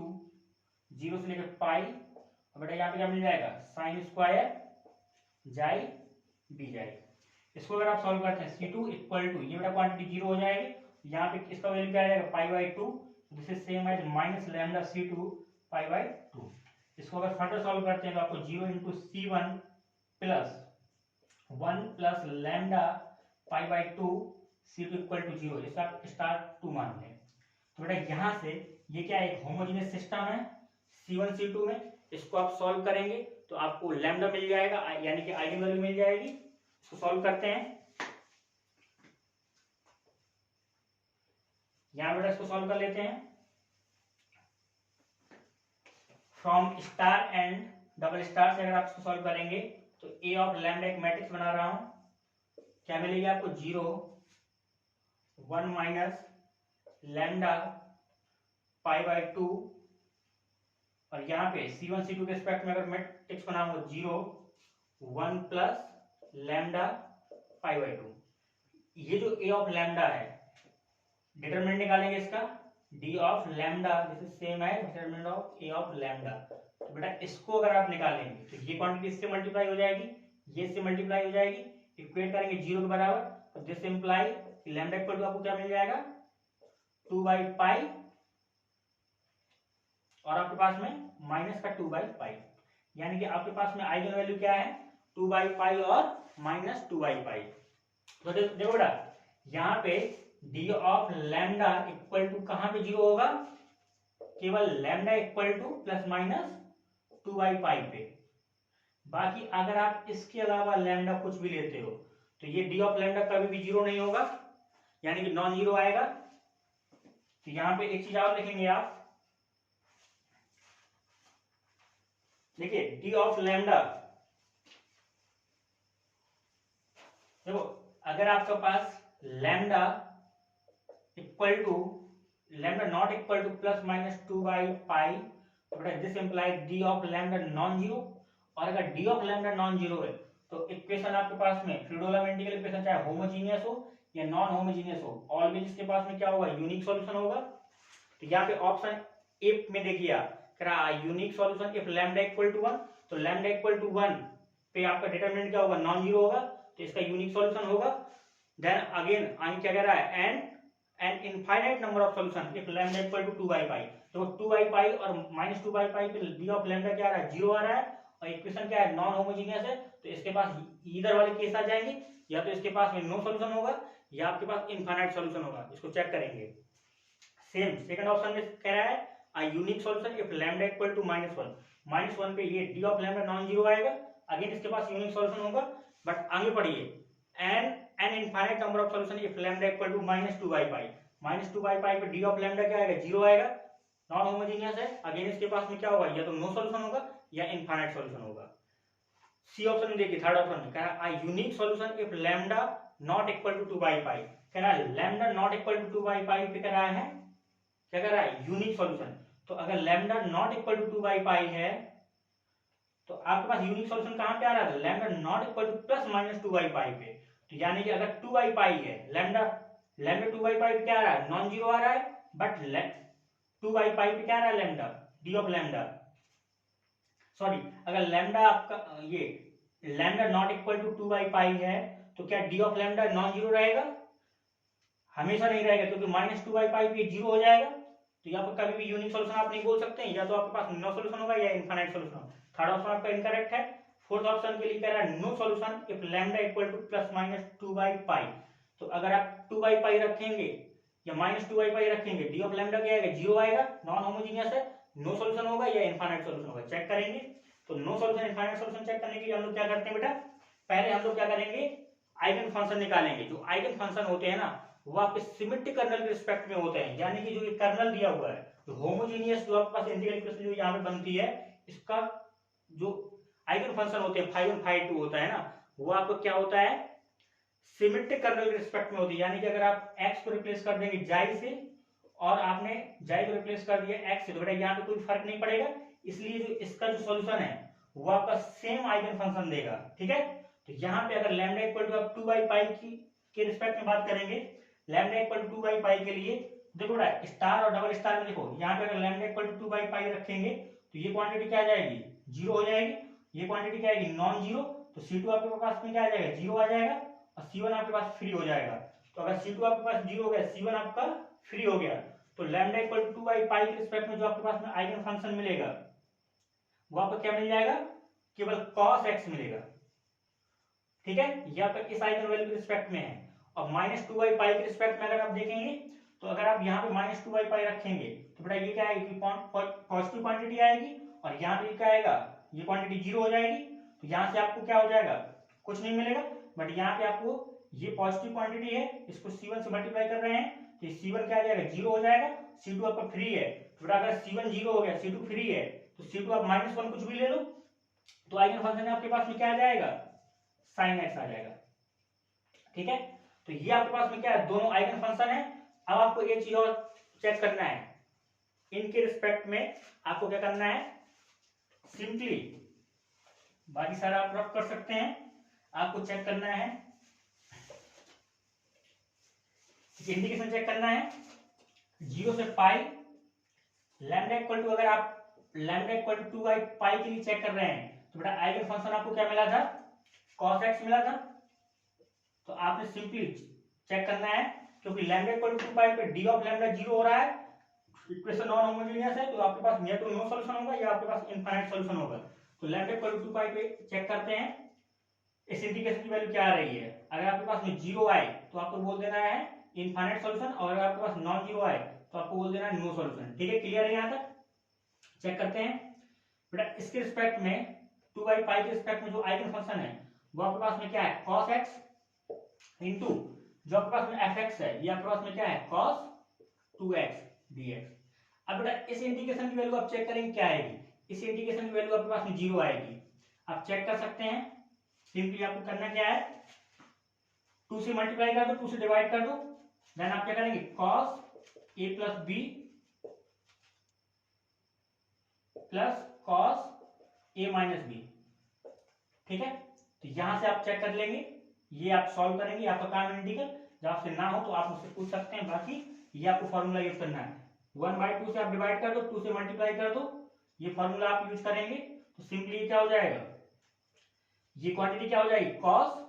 0 से लेकर पाई, और बेटा यहाँ पे क्या मिल जाएगा, साइन स्क्वायर जाई डी जाई। इसको अगर आप सॉल्व करते हैं c2 इक्वल टू, ये बेटा क्वांटिटी 0 हो जाएगी, यहाँ पे इसका वैल्यू क्या आ जाएगा, पाई/2, this is same as minus lambda c2 पाई/2। इसको अगर फर्दर सॉल्व करते हैं तो आपको 0 into c1 plus 1 plus lambda पाई/2 c2 इक्वल टू 0, इसका आप स्टार 2 मान लें। तो बेटा यहाँ से ये क्या एक होमोजेनियस सिस्टम है c1 c2 में, इसको आप सॉल्व करेंगे तो आपको लैम्डा मिल जाएगा, यानी कि आइगन वैल्यू मिल जाएगी। इसको सॉल्व करते हैं, यहाँ बेटा इसको सॉल्व कर लेते हैं। From star and double star से अगर आप इसको सॉल्व करेंगे तो ए ऑफ लैम्डा एक मैट्रिक्स बना रहा हूं, क्या मिलेगा आपको 0 1 माइनस लैम्डा π/2, और यहाँ पे C1 C2 के रिस्पेक्ट में अगर मैट्रिक्स बनाऊंगा 0 1 प्लस लैम्डा π/2। ये जो ए ऑफ लैम्डा है, डिटरमिनेंट निकालेंगे इसका, D of lambda this is same as determinant of A of lambda. तो बेटा इसको अगर आप निकालेंगे तो ये क्वांटिटी इससे मल्टीप्लाई हो जाएगी, ये इससे मल्टीप्लाई हो जाएगी, इक्वेट करेंगे 0 के बराबर, तो this imply lambda equal to आपको क्या मिल जाएगा 2/π, और आपके पास में माइनस का 2/π, यानी कि आपके पास में आइगन वैल्यू क्या है 2/π और माइनस 2/π। तो देखो बेटा यहाँ पे D of lambda equal to कहां पे 0 होगा, केवल lambda equal to plus minus 2/π पे। बाकी अगर आप इसके अलावा लैम्डा कुछ भी लेते हो तो ये डी ऑफ लैम्डा कभी भी 0 नहीं होगा, यानी कि नॉन जीरो आएगा। तो यहां पे एक चीज और लिखेंगे आप, देखिए डी ऑफ लैम्डा, देखो अगर आपके पास lambda equal to lambda not equal to plus minus 2/π, तो बेटा this implies D of lambda non zero, और अगर D of lambda non zero है तो इक्वेशन आपके पास में फ्रीडोलम इंटीग्रल इक्वेशन चाहे होमोजीनियस हो या नॉन होमोजीनियस हो, ऑलवेज इसके पास में क्या होगा यूनिक सॉल्यूशन होगा। तो यहाँ पे ऑप्शन ए में देखिए आप unique solution if lambda equal to 1, तो लैम्डा इक्वल टू 1 पे आपका डिटरमिनेंट क्या होगा नॉन जीरो होगा, तो इसका यूनिक सॉल्यूशन होगा। देन अगेन आगे क्या कह रहा है an infinite number of solution if lambda equal to 2/π, तो 2/π और माइनस 2/π पे डी ऑफ लैम्डा क्या आ रहा है 0 आ रहा है, और इक्वेशन क्या है नॉन होमोजीनियस है, तो इसके पास इधर वाले केस आ जाएंगे, या तो इसके पास में नो सॉल्यूशन होगा या आपके पास इनफाइनाइट सॉल्यूशन होगा। इसको चेक करेंगे। सेम सेकंड ऑप्शन में कह रहा है a unique solution if lambda equal to -1 पे ये d of lambda non zero आएगा, अगेन इसके पास यूनिक सॉल्यूशन होगा। बट आगे पढ़िए an infinite number of solution if lambda equal to -2/π पे d ऑफ लैम्डा क्या आएगा 0 आएगा, नॉन होमोजीनियस है, अगेन इसके पास में क्या होगा या तो नो सॉल्यूशन होगा या इनफाइनाइट सॉल्यूशन होगा। सी ऑप्शन में देखिए थर्ड ऑप्शन में कह रहा है unique solution if lambda not equal to 2/π, कह रहा है लैम्डा नॉट इक्वल टू 2/π पे कह रहा है क्या कर रहा है यूनिक सॉल्यूशन। तो अगर लैम्डा नॉट इक्वल टू 2/π है तो आपके पास यूनिक सॉल्यूशन कहां पे आ रहा है lambda not equal to plus minus 2/π पे, तो यानी कि अगर 2/π है लैम्डा 2/π पे क्या आ रहा है नॉन जीरो आ रहा है, बट 2/π पे क्या आ रहा है lambda D of lambda, sorry अगर लैम्डा आपका ये लैम्डा नॉट इक्वल टू 2/π है तो क्या D of lambda non zero रहेगा, हमेशा नहीं रहेगा, क्योंकि -2/π पे जीरो हो जाएगा। तो यहाँ पर कभी भी यूनिक सॉल्यूशन आप नहीं बोल सकते हैं, या तो आपके पास नो सॉल्यूशन होगा या इनफाइनाइट सॉल्यूशन होगा। थर्ड ऑप्शन आपका इनकरेक्ट है। फोर्थ ऑप्शन के लिए कह रहा है no solution if lambda equal to plus minus 2/π, तो अगर आप 2/π रखेंगे या -2/π रखेंगे डी ऑफ लैम्डा क्या आएगा 0 आएगा, नॉन होमोजीनियस है, नो सॉल्यूशन होगा या इनफाइनाइट सॉल्यूशन होगा। चेक करेंगे तो no solution infinite solution check करने के लिए हम लोग क्या करते हैं बेटा, पहले हम लोग क्या करेंगे आइगन फंक्शन निकालेंगे। जो आइगन फंक्शन होते हैं ना वो आपके सिमेट्रिक कर्नल के रिस्पेक्ट में होते हैं, यानी कि जो ये कर्नल दिया हुआ है जो होमोजीनियस जो आपके पास इंटीग्रल इक्वेशन जो यहाँ पे बनती है इसका जो आइगन फंक्शन होते हैं φ1 φ2 होता है ना, वो आपको क्या होता है सिमेट्रिक कर्नल के रिस्पेक्ट में होती है। यानी कि अगर आप x को रिप्लेस कर देंगे जाई से और आपने जाई को रिप्लेस कर दिया x से, तो बेटा यहाँ पे कोई फर्क नहीं पड़ेगा, इसलिए जो इसका जो सॉल्यूशन है वो आपका सेम आइगन फंक्शन देगा। ठीक है, तो यहाँ पे अगर लैम्डा इक्वल टू आप 2/π के रिस्पेक्ट में बात करेंगे, लैम्डा इक्वल टू 2/π के लिए देखो बेटा स्टार और डबल स्टार में देखो यहाँ पे अगर लैम्डा इक्वल टू 2/π रखेंगे तो ये क्वांटिटी क्या आ जाएगी 0 हो जाएगी, ये क्वांटिटी क्या आएगी नॉन जीरो, तो C2 आपके पास में क्या आ जाएगा 0 आ जाएगा और C1 आपके पास फ्री हो जाएगा। तो अगर C2 आपके पास 0 हो गया C1 आपका फ्री हो गया, तो लैम्डा इक्वल टू 2/π के रिस्पेक्ट में जो आपके पास में आइगन फंक्शन मिलेगा वो आपको क्या मिल जाएगा केवल cos x मिलेगा। ठीक है, ये आपका इस आइगन वैल्यू के रिस्पेक्ट में है। और -2/π के रिस्पेक्ट में अगर आप देखेंगे तो अगर आप यहाँ पे -2/π रखेंगे तो बेटा ये क्या आएगी पॉजिटिव क्वांटिटी आएगी और यहाँ पे क्या आएगा ये क्वांटिटी 0 हो जाएगी। तो यहाँ से आपको क्या हो जाएगा कुछ नहीं मिलेगा, बट यहाँ पे आपको ये पॉजिटिव क्वांटिटी है इसको C1 से मल्टीप्लाई कर रहे हैं तो C1 क्या आ जाएगा 0 हो जाएगा, C2 आपका फ्री है। तो बेटा अगर C1 0 हो गया C2 फ्री है तो C2 आप -1 कुछ भी ले लो, तो आइगन फंक्शन आपके पास में क्या आ जाएगा, sin x आ जाएगा। ठीक है, तो ये आपके पास में क्या है, दोनों आइगन फंक्शन है। अब आपको एक चीज और चेक करना है, इनके रिस्पेक्ट में आपको क्या करना है, सिंपली, बाकी सारा आप रफ कर सकते हैं, आपको चेक करना है, इंडिकेशन चेक करना है 0 से पाई, लैम्डा इक्वल टू, अगर आप लैम्डा इक्वल टू 2/पाई के लिए चेक कर रहे हैं तो बेटा आइगन फंक्शन आपको क्या मिला था, cos x मिला था। तो आपने सिंपली चेक करना है, क्योंकि लैम्डा इक्वल टू 2 पे डी ऑफ लैम्डा 0 हो रहा है, इक्वेशन नॉन होमोजेनियस है, तो आपके पास या तो नो सॉल्यूशन होगा या आपके पास इनफाइनाइट सॉल्यूशन होगा। तो लैम्डा इक्वल टू 2 पे चेक करते हैं इस इंटीग्रेशन की वैल्यू क्या आ रही है। अगर आपके पास में 0 आए तो आपको बोल देना है इनफाइनाइट सॉल्यूशन, और अगर आपके पास नॉन 0 आए तो आपको बोल देना है नो सॉल्यूशन। ठीक है, क्लियर है यहाँ तक? चेक करते हैं बेटा, इसके रिस्पेक्ट में 2/पाई के रिस्पेक्ट में जो आइगन फंक्शन है वो आपके पास में क्या है, cos x इंटू जो आपके पास में fx है, ये आपके पास में क्या है, cos 2x dx। अब बेटा इस इंटीग्रेशन की वैल्यू आप चेक करेंगे क्या आएगी, इस इंटीग्रेशन की वैल्यू आपके पास में 0 आएगी। आप चेक कर सकते हैं, सिंपली आपको करना क्या है, 2 से मल्टीप्लाई कर दो, 2 से डिवाइड कर दो, देन आप क्या करेंगे, cos a plus B plus cos a minus B. ठीक है, तो यहां से आप चेक कर लेंगे, ये आप सॉल्व करेंगे, आपका काम है इंटीग्रल। जब आपसे ना हो तो आप मुझसे पूछ सकते हैं, बाकी ये आपको फॉर्मूला यूज करना है। 1/2 से आप डिवाइड कर दो, 2 से मल्टीप्लाई कर दो, ये फॉर्मूला आप यूज करेंगे तो सिंपली क्या हो जाएगा, ये क्वांटिटी क्या हो जाएगी, cos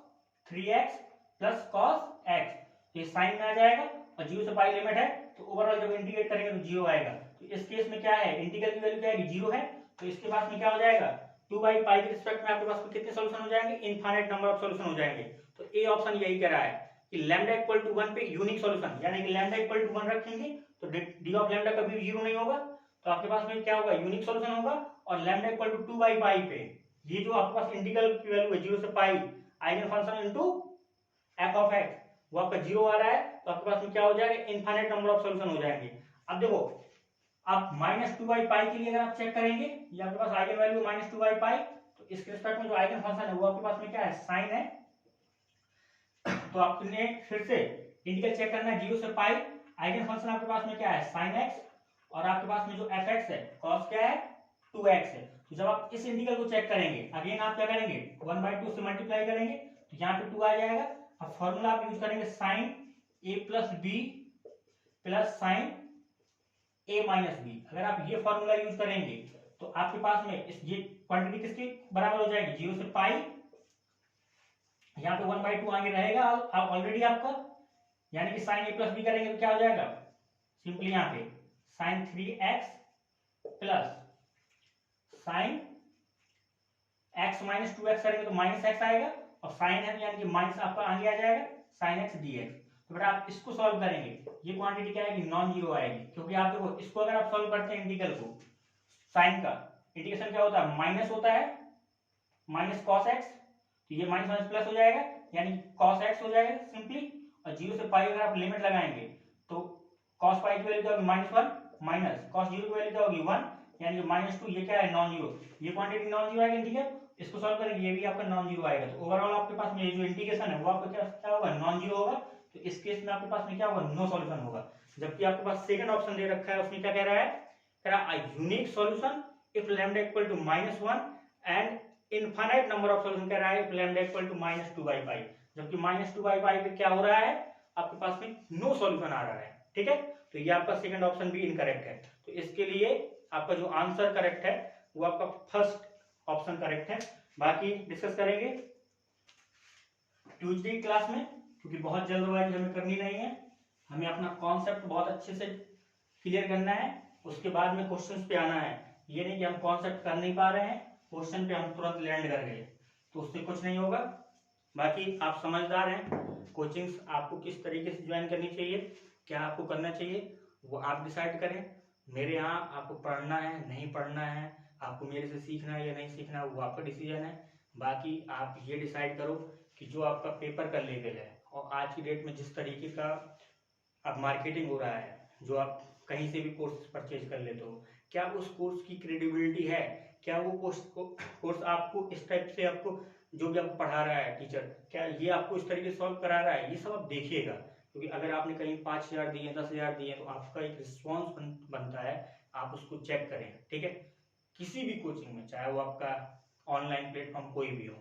3x plus cos x, तो ये साइन में आ जाएगा, और 0 से पाई लिमिट है तो ओवरऑल जब इंटीग्रेट करेंगे तो 0 आएगा। तो इस केस में क्या है, इंटीग्रल की वैल्यू क्या है, 0 है, तो इसके पास में क्या हो जाएगा, 2/पाई के रिस्पेक्ट में आपके पास में कितने सॉल्यूशन हो जाएंगे, इनफाइनाइट नंबर ऑफ सॉल्यूशन हो जाएंगे। तो ए ऑप्शन यही कह रहा है कि लैम्डा इक्वल टू 1 पे यूनिक सॉल्यूशन, यानी कि लैम्डा इक्वल टू 1 रखेंगे तो डी ऑफ लैम्डा कभी 0 नहीं होगा, तो आपके पास में क्या होगा, यूनिक सॉल्यूशन होगा। और लैम्डा इक्वल टू 2/पाई पे ये जो आपके पास इंटीग्रल की वैल्यू है 0 से pi eigen function into f of x, वो आपका 0 आ रहा है, तो आपके पास में क्या हो जाएगा, इनफाइनाइट नंबर ऑफ सॉल्यूशन हो जाएंगे। अब देखो, आप -2/पाई के लिए अगर आप चेक करेंगे, ये आपके पास आइगन वैल्यू -2/पाई, तो इसके रिस्पेक्ट में जो आइगन फंक्शन है वो आपके पास में क्या है, साइन है। तो आपने फिर से इंटीग्रल चेक करना है 0 से पाई, आइगन फंक्शन आपके पास में क्या है, sin x, और आपके पास में जो fx है cos क्या है, 2x है। तो जब आप इस इंटीग्रल को चेक करेंगे, अगेन आप क्या करेंगे, 1/2 से मल्टीप्लाई करेंगे तो यहाँ पे 2 आ जाएगा। अब फॉर्मूला आप यूज करेंगे sin a plus B plus sin a minus B. अगर आप ये फॉर्मूला यूज करेंगे तो आपके पास में ये क्वांटिटी किसके बराबर हो जाएगी, 0 से पाई, यहाँ पे 1/2 आगे रहेगा ऑलरेडी आपका, यानी कि sin a प्लस बी करेंगे तो क्या हो जाएगा, सिंपली यहाँ पे sin 3x plus sin x minus 2x करेंगे तो माइनस x आएगा, और sin है यानी कि माइनस आपका आगे आ जाएगा sin x dx। तो बेटा आप इसको सॉल्व करेंगे, ये क्वांटिटी क्या आएगी, नॉन जीरो आएगी, क्योंकि आप देखो इसको अगर आप सॉल्व करते हैं इंटीग्रल को, साइन का इंटीग्रेशन क्या होता है, माइनस होता है, माइनस cos x, तो ये माइनस माइनस प्लस हो जाएगा, यानी cos x हो जाएगा सिंपली। और 0 से पाई अगर आप लिमिट लगाएंगे तो cos पाई की वैल्यू क्या होगी, -1, माइनस cos 0 की वैल्यू क्या होगी 1, यानी कि -2, ये क्या है, नॉन जीरो, ये क्वांटिटी नॉन जीरो आएगा इंटीग्रल, इसको सॉल्व करेंगे ये भी आपका नॉन जीरो आएगा। तो ओवरऑल आपके पास में ये जो इंटीग्रेशन है वो आपका क्या होगा, नॉन जीरो होगा। तो इस केस में आपके पास में क्या होगा, नो सॉल्यूशन होगा। जबकि आपके पास सेकंड ऑप्शन दे रखा है, उसमें क्या कह रहा है, कह रहा है unique solution if lambda equal to -1 and infinite number of solution कह रहा है इफ लैम्डा इक्वल टू -2/पाई। जबकि -2/पाई पे क्या हो रहा है, आपके पास में नो सॉल्यूशन आ रहा है। ठीक है, तो ये आपका सेकंड ऑप्शन भी इनकरेक्ट है। तो इसके लिए आपका जो आंसर करेक्ट है वो आपका फर्स्ट ऑप्शन करेक्ट है। बाकी डिस्कस करेंगे ट्यूसडे क्लास में, क्योंकि बहुत जल्दबाजी हमें करनी नहीं है, हमें अपना कॉन्सेप्ट बहुत अच्छे से क्लियर करना है, उसके बाद में क्वेश्चंस पे आना है। ये नहीं कि हम कॉन्सेप्ट कर नहीं पा रहे हैं, क्वेश्चन पे हम तुरंत लैंड कर गए, तो उससे कुछ नहीं होगा। बाकी आप समझदार हैं, कोचिंग्स आपको किस तरीके से ज्वाइन करनी चाहिए, क्या आपको करना चाहिए वो आप डिसाइड करें। मेरे यहाँ आपको पढ़ना है नहीं पढ़ना है, आपको मेरे से सीखना है या नहीं सीखना है, वो आपका डिसीजन है। बाकी आप ये डिसाइड करो कि जो आपका पेपर का लेवल है और आज की डेट में जिस तरीके का अब मार्केटिंग हो रहा है, जो आप कहीं से भी कोर्स परचेज कर लेते हो, क्या उस कोर्स की क्रेडिबिलिटी है, क्या वो कोर्स आपको इस टाइप से, आपको जो भी आपको पढ़ा रहा है टीचर, क्या ये आपको इस तरीके से सॉल्व करा रहा है, ये सब आप देखिएगा। क्योंकि अगर आपने कहीं 5,000 दिए, 10,000 दिए, तो आपका एक रिस्पॉन्स बनता है, आप उसको चेक करें, ठीक है। किसी भी कोचिंग में, चाहे वो आपका ऑनलाइन प्लेटफॉर्म कोई भी हो,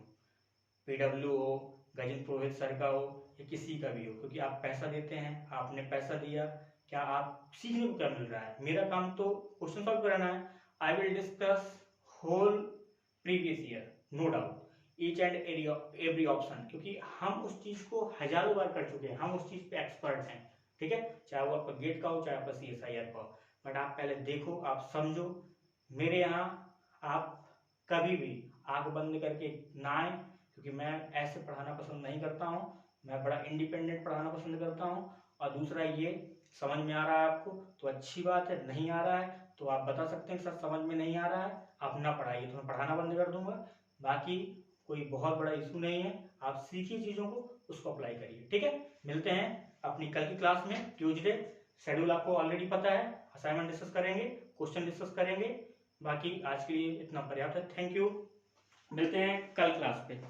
PW हो, गजेंद्र पुरोहित सर का हो, या किसी का भी हो, क्योंकि आप पैसा देते हैं, आपने पैसा दिया, क्या आप सीखने को क्या मिल रहा है। मेरा काम तो क्वेश्चन सॉल्व कराना है। I will discuss whole previous year, no doubt, each and every option, क्योंकि हम उस चीज को हजारों बार कर चुके हैं, हम उस चीज पे एक्सपर्ट हैं, ठीक है। चाहे वो आपका गेट का हो, चाहे आपका CSIR का हो, बट आप पहले देखो, आप समझो। मेरे यहाँ आप कभी भी आंख बंद करके ना आए, क्योंकि मैं ऐसे पढ़ाना पसंद नहीं करता हूँ, मैं बड़ा इंडिपेंडेंट पढ़ाना पसंद करता हूँ। और दूसरा ये, समझ में आ रहा है आपको तो अच्छी बात है, नहीं आ रहा है तो आप बता सकते हैं सर समझ में नहीं आ रहा है, आप ना पढ़ाइए, तो मैं पढ़ाना बंद कर दूंगा। बाकी कोई बहुत बड़ा इशू नहीं है, आप सीखिए चीज़ों को, उसको अप्लाई करिए, ठीक है। मिलते हैं अपनी कल की क्लास में, ट्यूजडे। शेड्यूल आपको ऑलरेडी पता है, असाइनमेंट डिस्कस करेंगे, क्वेश्चन डिस्कस करेंगे। बाकी आज के लिए इतना पर्याप्त है, थैंक यू। मिलते हैं कल क्लास पे।